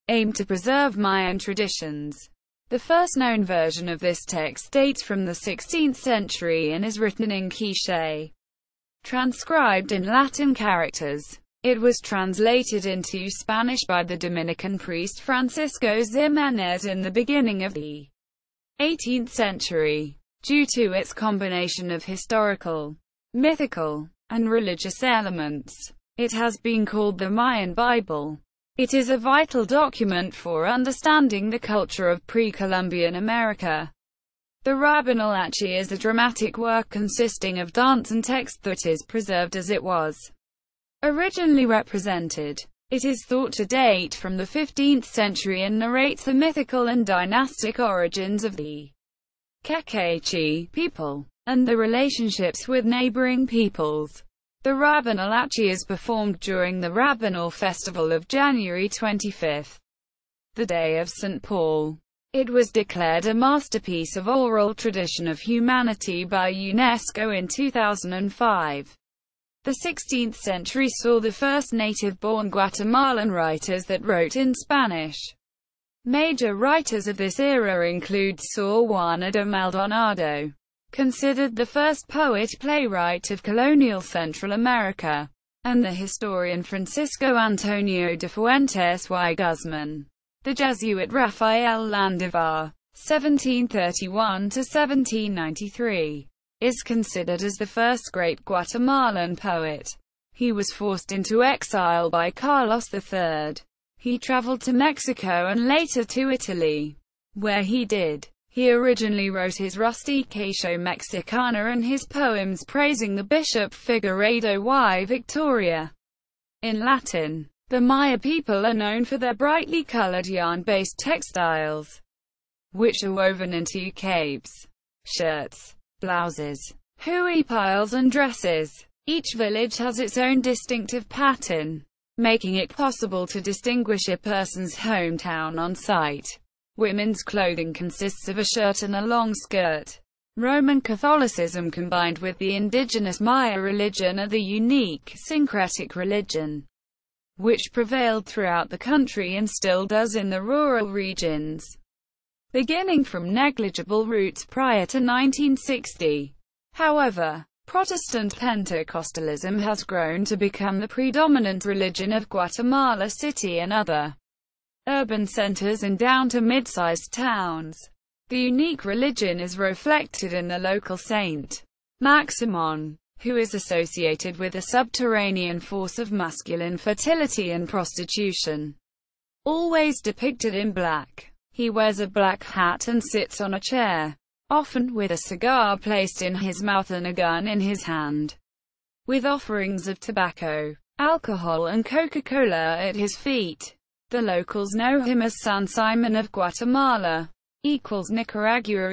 aimed to preserve Mayan traditions. The first known version of this text dates from the 16th century and is written in Quiché, transcribed in Latin characters. It was translated into Spanish by the Dominican priest Francisco Ximénez in the beginning of the 18th century. Due to its combination of historical, mythical, and religious elements, it has been called the Mayan Bible. It is a vital document for understanding the culture of pre-Columbian America. The Rabanalachi is a dramatic work consisting of dance and text that is preserved as it was originally represented. It is thought to date from the 15th century and narrates the mythical and dynastic origins of the Quechua people, and the relationships with neighboring peoples. The Rabanalachi is performed during the Rabanal festival of January 25, the day of St. Paul. It was declared a masterpiece of oral tradition of humanity by UNESCO in 2005. The 16th century saw the first native-born Guatemalan writers that wrote in Spanish. Major writers of this era include Sor Juana de Maldonado, considered the first poet-playwright of colonial Central America, and the historian Francisco Antonio de Fuentes y Guzman. The Jesuit Rafael Landivar, 1731–1793, is considered as the first great Guatemalan poet. He was forced into exile by Carlos III. He traveled to Mexico and later to Italy, where he originally wrote his Rustication Mexicana and his poems praising the Bishop Figueiredo y Victoria. In Latin, the Maya people are known for their brightly colored yarn-based textiles, which are woven into capes, shirts, blouses, huipiles and dresses. Each village has its own distinctive pattern, making it possible to distinguish a person's hometown on sight. Women's clothing consists of a shirt and a long skirt. Roman Catholicism combined with the indigenous Maya religion are the unique, syncretic religion which prevailed throughout the country and still does in the rural regions, beginning from negligible roots prior to 1960. However, Protestant Pentecostalism has grown to become the predominant religion of Guatemala City and other urban centers and down to mid-sized towns. The unique religion is reflected in the local saint, Maximon, who is associated with a subterranean force of masculine fertility and prostitution. Always depicted in black, he wears a black hat and sits on a chair, often with a cigar placed in his mouth and a gun in his hand, with offerings of tobacco, alcohol and Coca-Cola at his feet. The locals know him as San Simon of Guatemala. Nicaragua.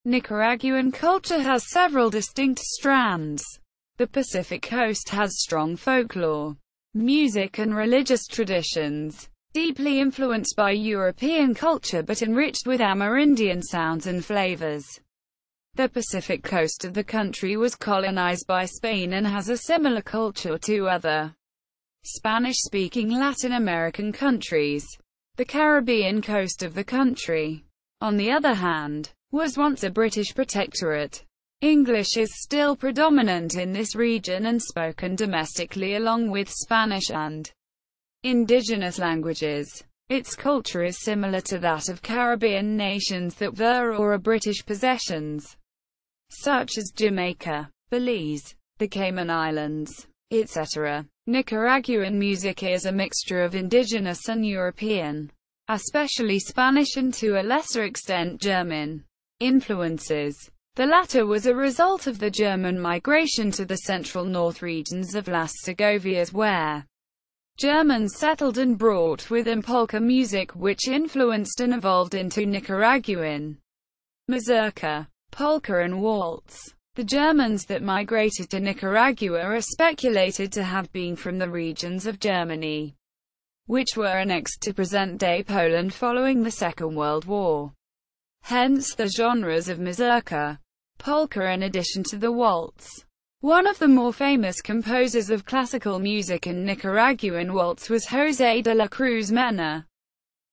Nicaraguan culture has several distinct strands. The Pacific Coast has strong folklore, music and religious traditions, deeply influenced by European culture but enriched with Amerindian sounds and flavors. The Pacific coast of the country was colonized by Spain and has a similar culture to other Spanish-speaking Latin American countries. The Caribbean coast of the country, on the other hand, was once a British protectorate. English is still predominant in this region and spoken domestically along with Spanish and indigenous languages. Its culture is similar to that of Caribbean nations that were or are British possessions, such as Jamaica, Belize, the Cayman Islands, etc. Nicaraguan music is a mixture of indigenous and European, especially Spanish and to a lesser extent German, influences. The latter was a result of the German migration to the central north regions of Las Segovias where Germans settled and brought with them polka music which influenced and evolved into Nicaraguan mazurka, polka and waltz. The Germans that migrated to Nicaragua are speculated to have been from the regions of Germany, which were annexed to present-day Poland following the Second World War. Hence the genres of mazurka, polka in addition to the waltz. One of the more famous composers of classical music in Nicaraguan waltz was José de la Cruz Mena,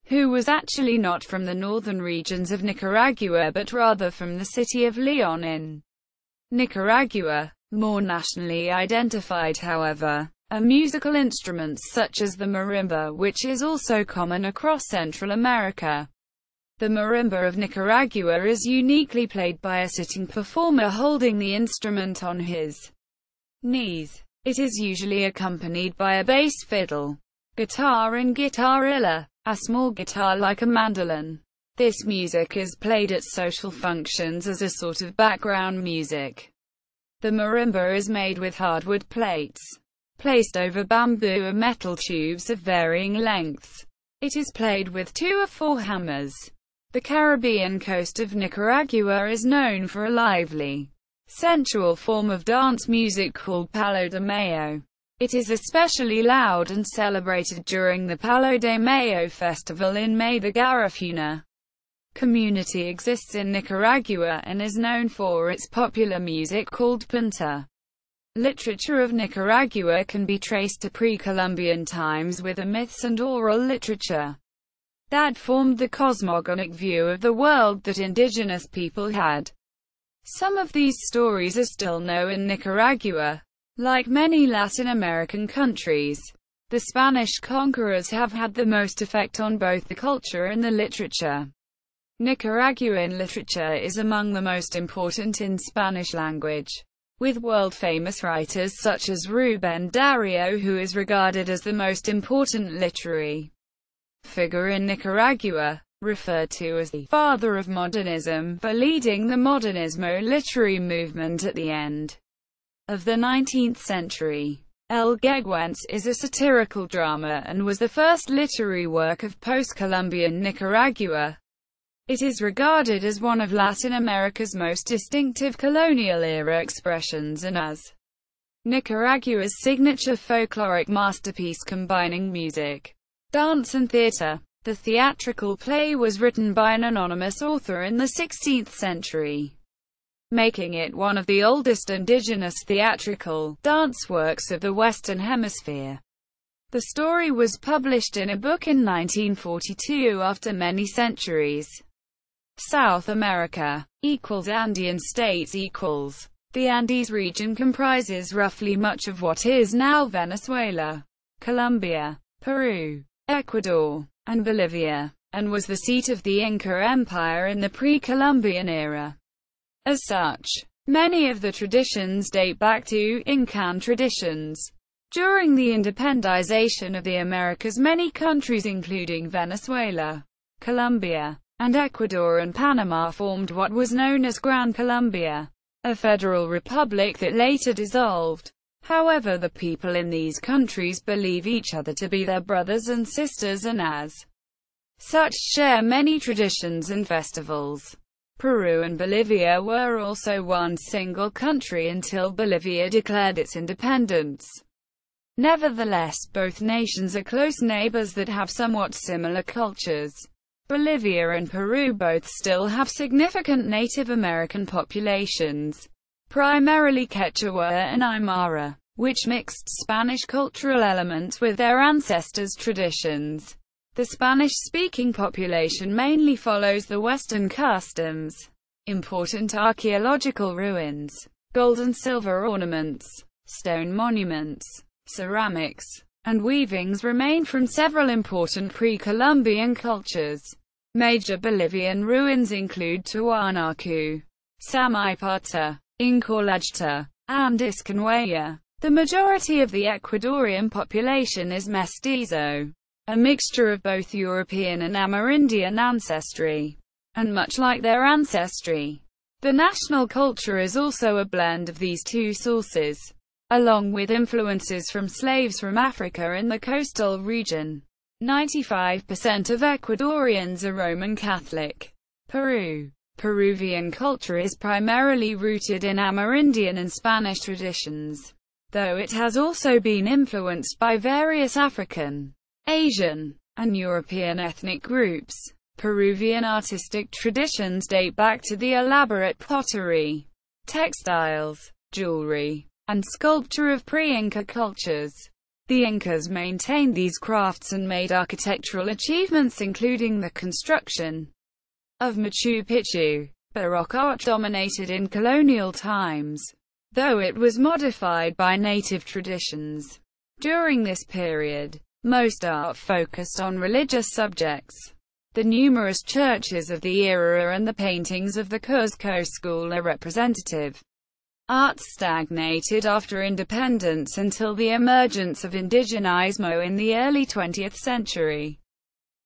who was actually not from the northern regions of Nicaragua but rather from the city of León in Nicaragua. More nationally identified, however, are musical instruments such as the marimba, which is also common across Central America. The marimba of Nicaragua is uniquely played by a sitting performer holding the instrument on his knees. It is usually accompanied by a bass fiddle, guitar and guitarilla, a small guitar like a mandolin. This music is played at social functions as a sort of background music. The marimba is made with hardwood plates, placed over bamboo or metal tubes of varying lengths. It is played with 2 or 4 hammers. The Caribbean coast of Nicaragua is known for a lively, sensual form of dance music called Palo de Mayo. It is especially loud and celebrated during the Palo de Mayo festival in May. The Garifuna community exists in Nicaragua and is known for its popular music called punta. Literature of Nicaragua can be traced to pre-Columbian times with the myths and oral literature. that formed the cosmogonic view of the world that indigenous people had. Some of these stories are still known in Nicaragua. Like many Latin American countries, the Spanish conquerors have had the most effect on both the culture and the literature. Nicaraguan literature is among the most important in Spanish language, with world-famous writers such as Rubén Darío, who is regarded as the most important literary figure in Nicaragua, referred to as the father of modernism, for leading the modernismo literary movement at the end of the 19th century. El Gueguense is a satirical drama and was the first literary work of post-Columbian Nicaragua. It is regarded as one of Latin America's most distinctive colonial-era expressions and as Nicaragua's signature folkloric masterpiece combining music, dance and theater. The theatrical play was written by an anonymous author in the 16th century, making it one of the oldest indigenous theatrical dance works of the Western Hemisphere. The story was published in a book in 1942 after many centuries. South America equals Andean states equals. The Andes region comprises roughly much of what is now Venezuela, Colombia, Peru, Ecuador, and Bolivia, and was the seat of the Inca Empire in the pre-Columbian era. As such, many of the traditions date back to Incan traditions. During the independization of the Americas, many countries including Venezuela, Colombia, and Ecuador and Panama formed what was known as Gran Colombia, a federal republic that later dissolved. However, the people in these countries believe each other to be their brothers and sisters and as such share many traditions and festivals. Peru and Bolivia were also one single country until Bolivia declared its independence. Nevertheless, both nations are close neighbors that have somewhat similar cultures. Bolivia and Peru both still have significant Native American populations, primarily Quechua and Aymara, which mixed Spanish cultural elements with their ancestors' traditions. The Spanish-speaking population mainly follows the Western customs. Important archaeological ruins, gold and silver ornaments, stone monuments, ceramics, and weavings remain from several important pre-Columbian cultures. Major Bolivian ruins include Tiwanaku, Samaipata, Incahuayta, and Iscanhuaya. The majority of the Ecuadorian population is mestizo, a mixture of both European and Amerindian ancestry. And much like their ancestry, the national culture is also a blend of these two sources, along with influences from slaves from Africa and the coastal region. 95% of Ecuadorians are Roman Catholic. Peruvian culture is primarily rooted in Amerindian and Spanish traditions, though it has also been influenced by various African, Asian, and European ethnic groups. Peruvian artistic traditions date back to the elaborate pottery, textiles, jewelry, and sculpture of pre-Inca cultures. The Incas maintained these crafts and made architectural achievements including the construction of Machu Picchu. Baroque art dominated in colonial times, though it was modified by native traditions. During this period, most art focused on religious subjects. The numerous churches of the era and the paintings of the Cuzco school are representative. Art stagnated after independence until the emergence of indigenismo in the early 20th century.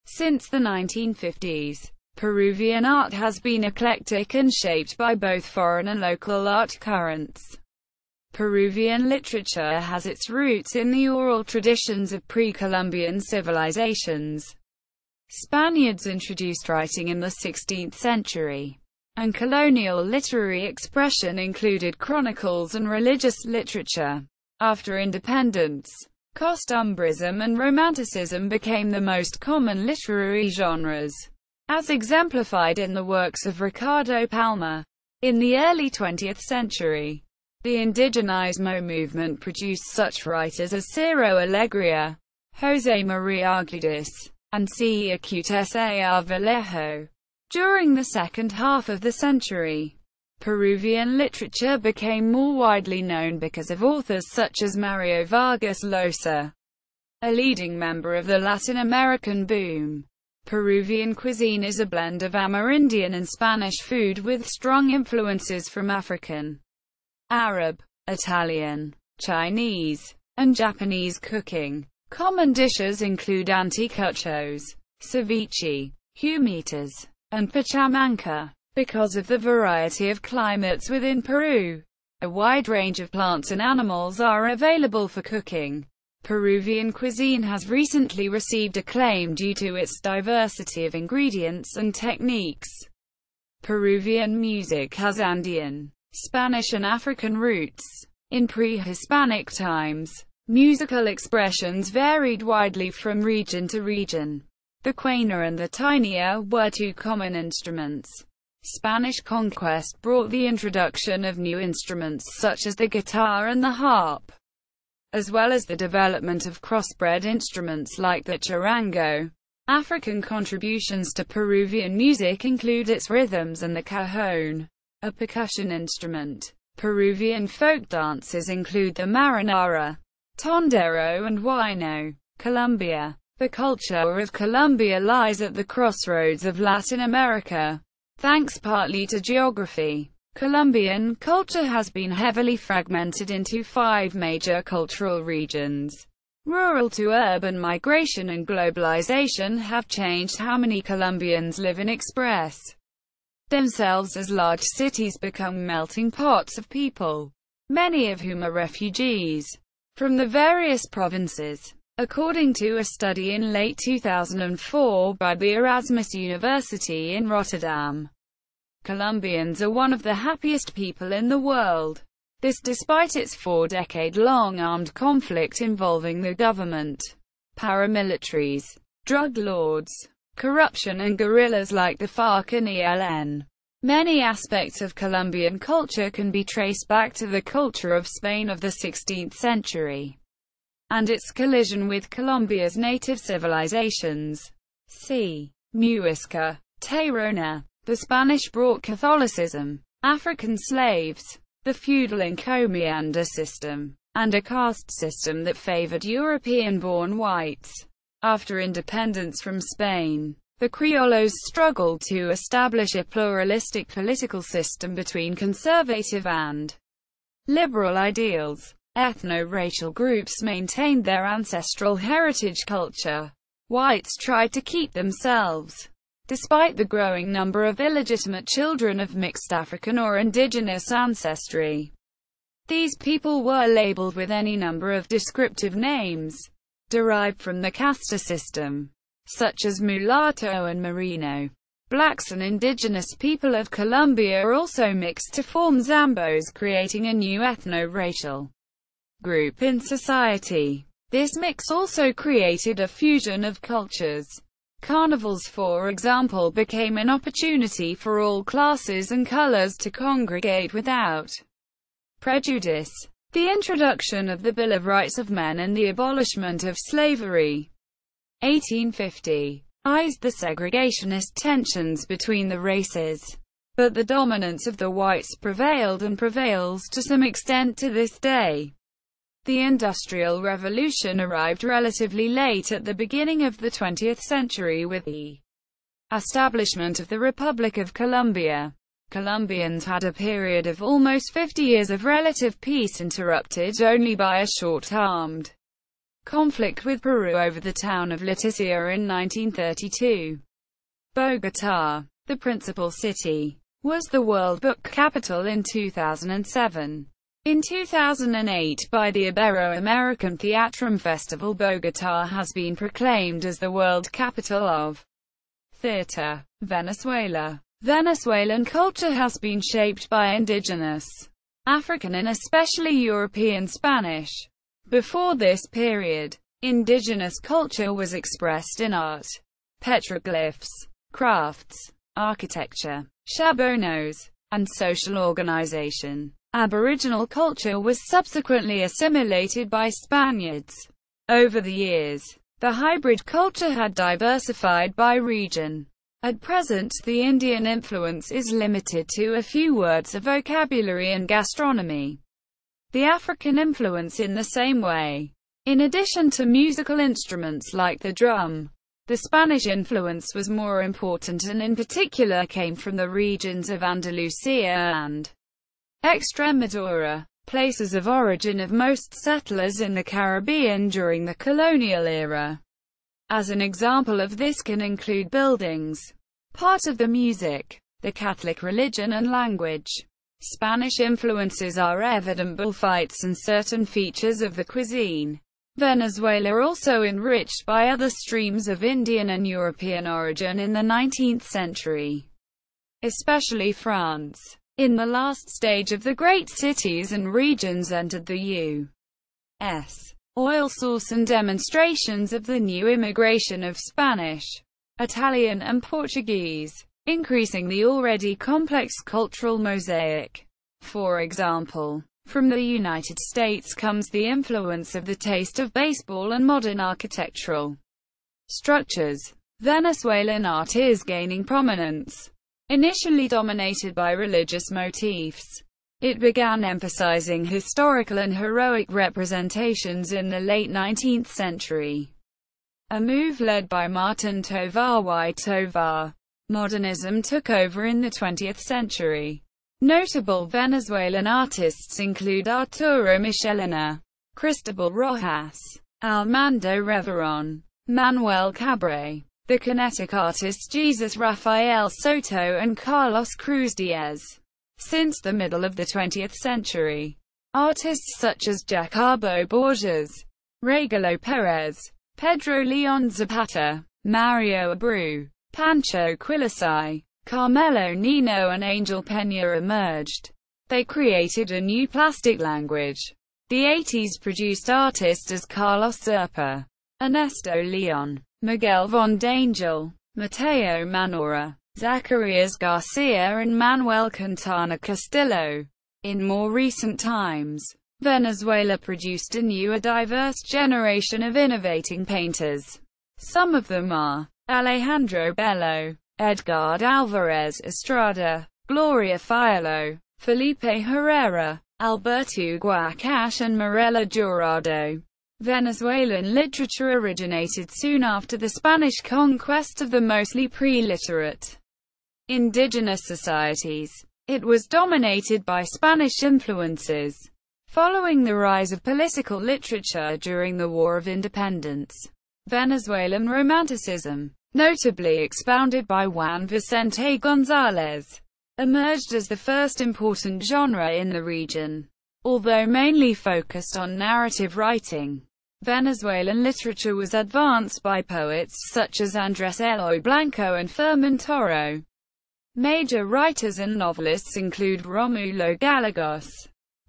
Since the 1950s, Peruvian art has been eclectic and shaped by both foreign and local art currents. Peruvian literature has its roots in the oral traditions of pre-Columbian civilizations. Spaniards introduced writing in the 16th century, and colonial literary expression included chronicles and religious literature. After independence, costumbrism and romanticism became the most common literary genres, as exemplified in the works of Ricardo Palma. In the early 20th century, the indigenismo movement produced such writers as Ciro Alegria, José María Arguedas, and C. Acute Sar Vallejo. During the second half of the century, Peruvian literature became more widely known because of authors such as Mario Vargas Llosa, a leading member of the Latin American boom. Peruvian cuisine is a blend of Amerindian and Spanish food with strong influences from African, Arab, Italian, Chinese, and Japanese cooking. Common dishes include anticuchos, ceviche, humitas, and pachamanca. Because of the variety of climates within Peru, a wide range of plants and animals are available for cooking. Peruvian cuisine has recently received acclaim due to its diversity of ingredients and techniques. Peruvian music has Andean, Spanish and African roots. In pre-Hispanic times, musical expressions varied widely from region to region. The quena and the tinea were two common instruments. Spanish conquest brought the introduction of new instruments such as the guitar and the harp, as well as the development of crossbred instruments like the charango. African contributions to Peruvian music include its rhythms and the cajon, a percussion instrument. Peruvian folk dances include the marinara, tondero and huayno. Colombia. The culture of Colombia lies at the crossroads of Latin America. Thanks partly to geography, Colombian culture has been heavily fragmented into 5 major cultural regions. Rural to urban migration and globalization have changed how many Colombians live and express themselves as large cities become melting pots of people, many of whom are refugees from the various provinces. According to a study in late 2004 by the Erasmus University in Rotterdam, Colombians are one of the happiest people in the world. This despite its 4-decade-long armed conflict involving the government, paramilitaries, drug lords, corruption and guerrillas like the FARC and ELN. Many aspects of Colombian culture can be traced back to the culture of Spain of the 16th century, and its collision with Colombia's native civilizations. C. Muisca, Tayrona. The Spanish brought Catholicism, African slaves, the feudal encomienda system, and a caste system that favored European-born whites. After independence from Spain, the criollos struggled to establish a pluralistic political system between conservative and liberal ideals. Ethno-racial groups maintained their ancestral heritage culture. Whites tried to keep themselves, despite the growing number of illegitimate children of mixed African or indigenous ancestry. These people were labeled with any number of descriptive names, derived from the casta system, such as mulatto and merino. Blacks and indigenous people of Colombia also mixed to form zambos, creating a new ethno-racial group in society. This mix also created a fusion of cultures. Carnivals, for example, became an opportunity for all classes and colors to congregate without prejudice. The introduction of the Bill of Rights of Men and the abolishment of slavery, 1850, eased the segregationist tensions between the races. But the dominance of the whites prevailed and prevails to some extent to this day. The Industrial Revolution arrived relatively late at the beginning of the 20th century with the establishment of the Republic of Colombia. Colombians had a period of almost 50 years of relative peace, interrupted only by a short armed conflict with Peru over the town of Leticia in 1932. Bogotá, the principal city, was the World Book Capital in 2007. In 2008 by the Ibero-American Theatrum Festival, Bogotá has been proclaimed as the world capital of theater. Venezuela. Venezuelan culture has been shaped by indigenous, African and especially European Spanish. Before this period, indigenous culture was expressed in art, petroglyphs, crafts, architecture, chabonos, and social organization. Aboriginal culture was subsequently assimilated by Spaniards. Over the years, The hybrid culture had diversified by region. At present, the Indian influence is limited to a few words of vocabulary and gastronomy. The African influence in the same way. In addition to musical instruments like the drum, the Spanish influence was more important and in particular came from the regions of Andalusia and Extremadura, places of origin of most settlers in the Caribbean during the colonial era. As an example of this can include buildings, part of the music, the Catholic religion and language. Spanish influences are evident bullfights and certain features of the cuisine. Venezuela also enriched by other streams of Indian and European origin in the 19th century, especially France. In the last stage of the great cities and regions entered the U.S. oil source and demonstrations of the new immigration of Spanish, Italian and Portuguese, increasing the already complex cultural mosaic. For example, from the United States comes the influence of the taste of baseball and modern architectural structures. Venezuelan art is gaining prominence. Initially dominated by religious motifs, it began emphasizing historical and heroic representations in the late 19th century, a move led by Martin Tovar y Tovar. Modernism took over in the 20th century. Notable Venezuelan artists include Arturo Michelena, Cristobal Rojas, Armando Reveron, Manuel Cabré, the kinetic artists Jesus Rafael Soto and Carlos Cruz Diez. Since the middle of the 20th century, artists such as Jacobo Borges, Regulo Perez, Pedro Leon Zapata, Mario Abreu, Pancho Quilisay, Carmelo Nino and Angel Peña emerged. They created a new plastic language. The 80s produced artists as Carlos Zerpa, Ernesto Leon, Miguel von D'Angel, Mateo Manora, Zacarias Garcia and Manuel Quintana Castillo. In more recent times, Venezuela produced a new and diverse generation of innovating painters. Some of them are Alejandro Bello, Edgar Alvarez Estrada, Gloria Fialo, Felipe Herrera, Alberto Guacash and Morella Jurado. Venezuelan literature originated soon after the Spanish conquest of the mostly pre-literate indigenous societies. It was dominated by Spanish influences. Following the rise of political literature during the War of Independence, Venezuelan Romanticism, notably expounded by Juan Vicente González, emerged as the first important genre in the region. Although mainly focused on narrative writing, Venezuelan literature was advanced by poets such as Andrés Eloy Blanco and Fermín Toro. Major writers and novelists include Rómulo Gallegos,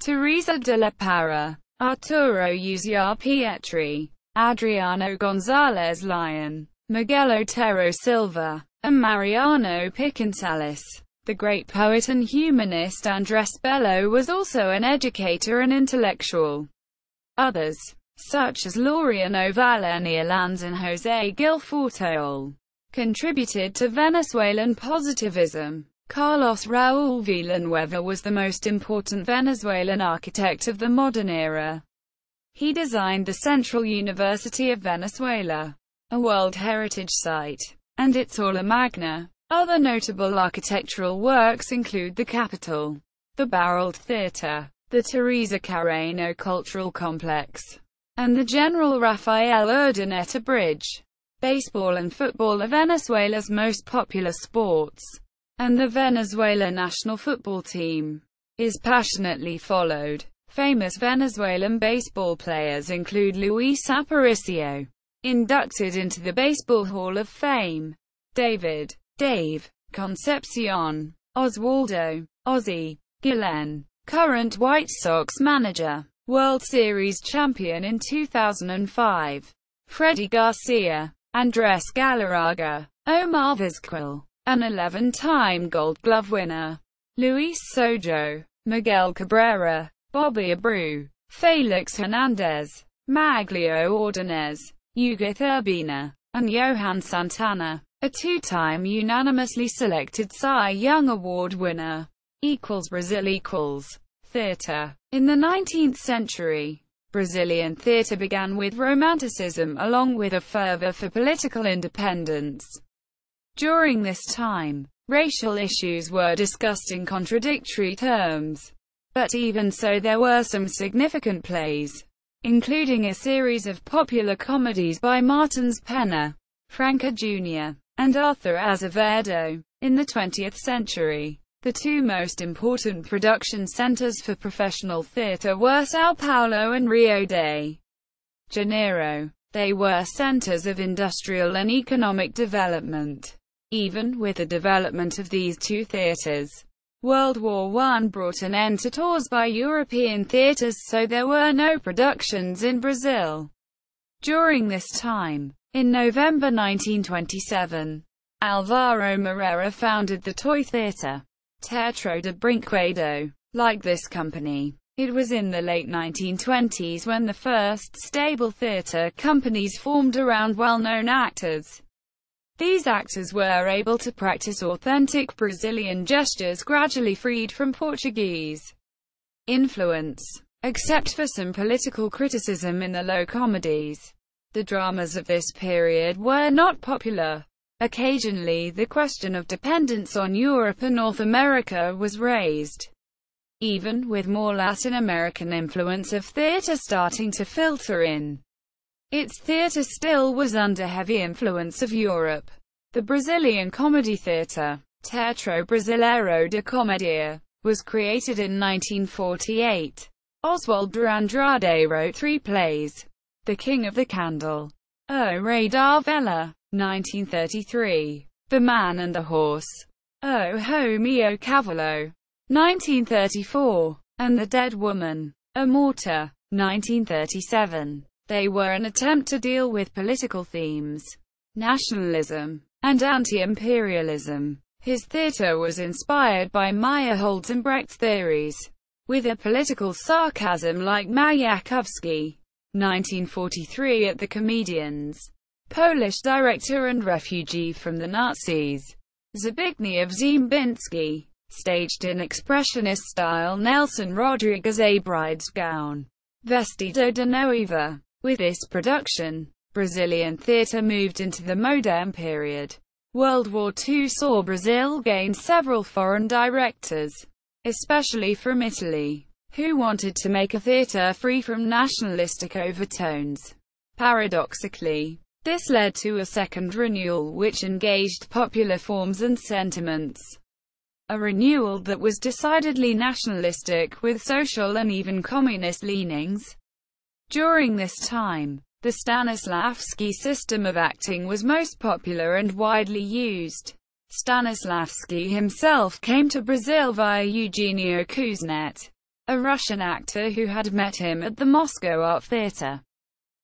Teresa de la Parra, Arturo Uzcar Pietri, Adriano González Lyon, Miguel Otero Silva, and Mariano Piconsalis. The great poet and humanist Andrés Bello was also an educator and intellectual. Others, such as Laureano Valenia Lanz and José Gil Forteol, contributed to Venezuelan positivism. Carlos Raúl Villanueva was the most important Venezuelan architect of the modern era. He designed the Central University of Venezuela, a World Heritage Site, and its Aula Magna. Other notable architectural works include the Capitol, the Barreled Theatre, the Teresa Carreño Cultural Complex, and the General Rafael Urdaneta Bridge. Baseball and football are Venezuela's most popular sports, and the Venezuela national football team is passionately followed. Famous Venezuelan baseball players include Luis Aparicio, inducted into the Baseball Hall of Fame, Dave Concepcion, Oswaldo Ozzie Guillen, current White Sox manager, World Series champion in 2005, Freddie Garcia, Andrés Galarraga, Omar Vizquel, an 11-time Gold Glove winner, Luis Sojo, Miguel Cabrera, Bobby Abreu, Felix Hernandez, Maglio Ordonez, Hugo Urbina, and Johann Santana. A two-time unanimously selected Cy Young Award winner. Brazil. Theatre. In the 19th century, Brazilian theatre began with Romanticism along with a fervor for political independence. During this time, racial issues were discussed in contradictory terms. But even so, there were some significant plays, including a series of popular comedies by Martins Pena, Franca Jr., and Arthur Azevedo. In the 20th century, the two most important production centers for professional theater were São Paulo and Rio de Janeiro. They were centers of industrial and economic development. Even with the development of these two theaters, World War I brought an end to tours by European theaters, so there were no productions in Brazil. During this time, in November 1927, Álvaro Moreira founded the toy theater, Teatro de Brinquedo. Like this company, it was in the late 1920s when the first stable theater companies formed around well-known actors. These actors were able to practice authentic Brazilian gestures gradually freed from Portuguese influence. Except for some political criticism in the low comedies, the dramas of this period were not popular. Occasionally, the question of dependence on Europe and North America was raised. Even with more Latin American influence of theater starting to filter in, its theater still was under heavy influence of Europe. The Brazilian comedy theater, Teatro Brasileiro de Comédia, was created in 1948. Oswald de Andrade wrote 3 plays: The King of the Candle, O Rei da Vela, 1933, The Man and the Horse, O Romeo Cavalo, 1934, and The Dead Woman, A Morta, 1937. They were an attempt to deal with political themes, nationalism, and anti-imperialism. His theatre was inspired by Meyerhold's and Brecht's theories, with a political sarcasm like Mayakovsky, 1943 at the Comedians, Polish director and refugee from the Nazis, Zbigniew Ziembinski, staged in expressionist style Nelson Rodrigues' A Bride's Gown, Vestido de Noiva. With this production, Brazilian theatre moved into the modern period. World War II saw Brazil gain several foreign directors, especially from Italy, who wanted to make a theatre free from nationalistic overtones. Paradoxically, this led to a second renewal which engaged popular forms and sentiments. A renewal that was decidedly nationalistic with social and even communist leanings. During this time, the Stanislavski system of acting was most popular and widely used. Stanislavski himself came to Brazil via Eugenio Kuznet, a Russian actor who had met him at the Moscow Art Theatre.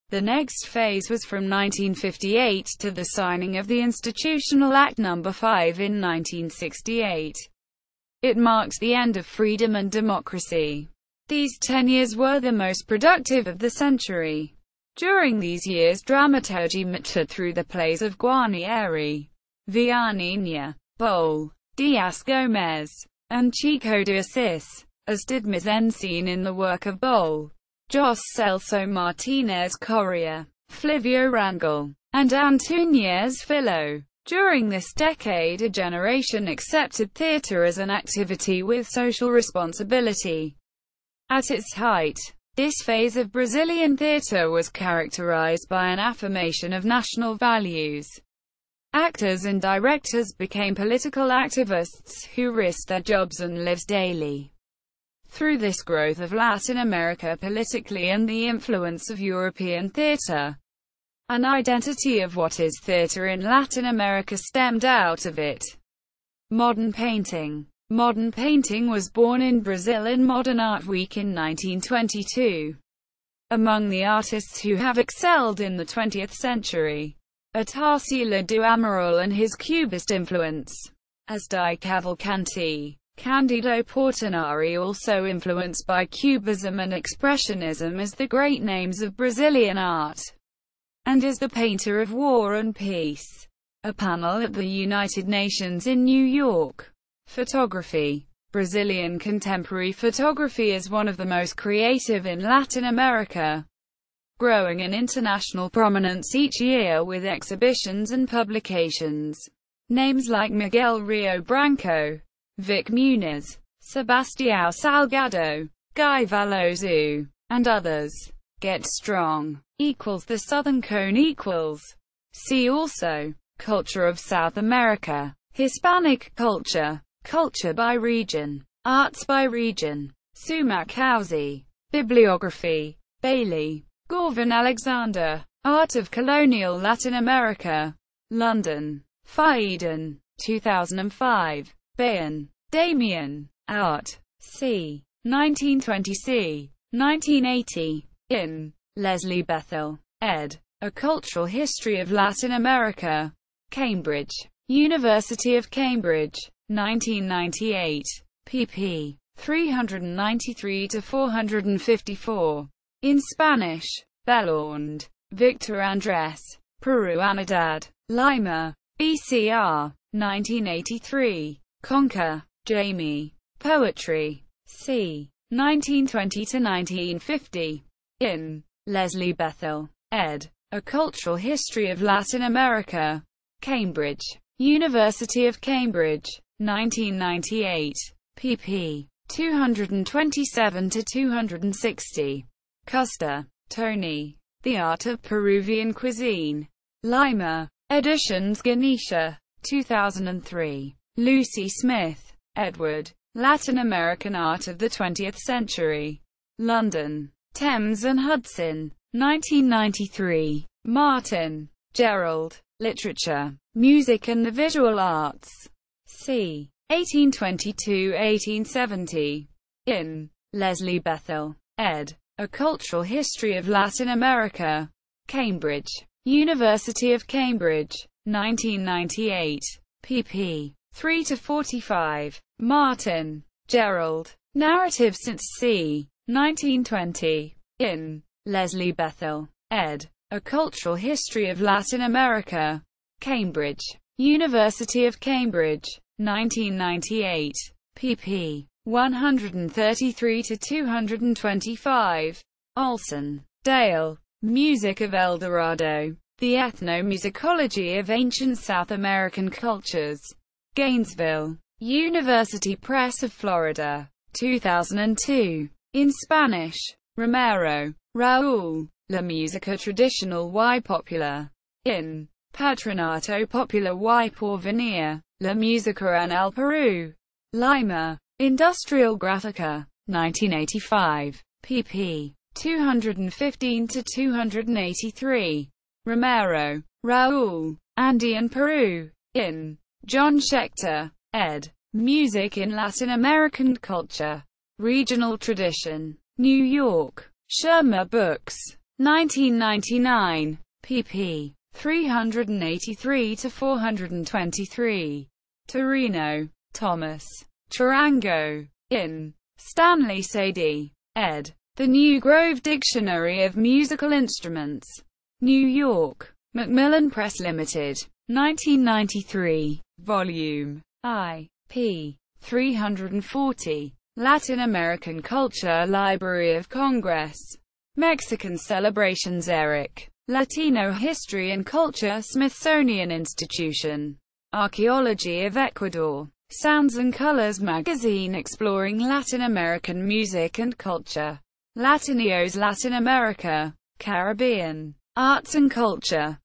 The next phase was from 1958 to the signing of the Institutional Act No. 5 in 1968. It marked the end of freedom and democracy. These 10 years were the most productive of the century. During these years, dramaturgy matured through the plays of Guarnieri, Villaninha, Bol, Dias Gomes, and Chico de Assis, as did mise-en-scene in the work of Bol, Jos Celso Martinez Correa, Flivio Rangel, and Antunes Filho. During this decade, a generation accepted theatre as an activity with social responsibility. At its height, this phase of Brazilian theatre was characterized by an affirmation of national values. Actors and directors became political activists who risked their jobs and lives daily. Through this growth of Latin America politically and the influence of European theatre, an identity of what is theatre in Latin America stemmed out of it. Modern painting. Modern painting was born in Brazil in Modern Art Week in 1922. Among the artists who have excelled in the 20th century are Tarsila do Amaral and his Cubist influence, as Di Cavalcanti, Candido Portinari, also influenced by Cubism and Expressionism, as the great names of Brazilian art. and is the painter of War and Peace. A panel at the United Nations in New York. Photography. Brazilian contemporary photography is one of the most creative in Latin America, growing in international prominence each year with exhibitions and publications. Names like Miguel Rio Branco, Vic Muniz, Sebastião Salgado, Guy Valozu, and others. Get strong. The Southern Cone = See also. Culture of South America. Hispanic culture. Culture by region. Arts by region. Sumac Housey. Bibliography. Bailey. Gorvin Alexander. Art of Colonial Latin America. London. Phaidon. 2005. Bayon. Damien. Art. C. 1920 c. 1980. In. Leslie Bethel. ed. A Cultural History of Latin America. Cambridge. University of Cambridge. 1998. pp. 393-454. In Spanish. Bellornd. Victor Andrés. Peruanidad. Lima. BCR. 1983. Conker. Jamie. Poetry. C. 1920-1950. In. Leslie Bethel. ed. A Cultural History of Latin America. Cambridge. University of Cambridge. 1998. pp. 227-260. Custer. Tony. The Art of Peruvian Cuisine. Lima. Editions Ganesha. 2003. Lucy Smith. Edward. Latin American Art of the 20th Century. London. Thames and Hudson. 1993. Martin. Gerald. Literature, Music and the Visual Arts. C. 1822-1870. In. Leslie Bethel. ed. A Cultural History of Latin America. Cambridge. University of Cambridge. 1998. pp. 3-45. Martin. Gerald. Narrative since c. 1920. In. Leslie Bethel. ed. A Cultural History of Latin America. Cambridge. University of Cambridge. 1998. pp. 133-225. Olson. Dale. Music of El Dorado. The Ethnomusicology of Ancient South American Cultures. Gainesville. University Press of Florida. 2002. In Spanish. Romero. Raúl. La Música Tradicional y Popular. In. Patronato Popular y Porvenir. La Música en el Perú. Lima. Industrial Graphica. 1985. pp. 215-283. Romero. Raúl. Andean Peru. In. John Schechter. ed. Music in Latin American Culture. Regional Tradition. New York. Schirmer Books. 1999. pp. 383-423. Torino. Thomas. Tarango. In. Stanley Sadie. ed. The New Grove Dictionary of Musical Instruments. New York. Macmillan Press Limited. 1993. Volume I. p. 340. Latin American Culture Library of Congress. Mexican Celebrations Eric. Latino History and Culture Smithsonian Institution. Archaeology of Ecuador. Sounds and Colors Magazine exploring Latin American music and culture. Latinos Latin America. Caribbean. Arts and Culture.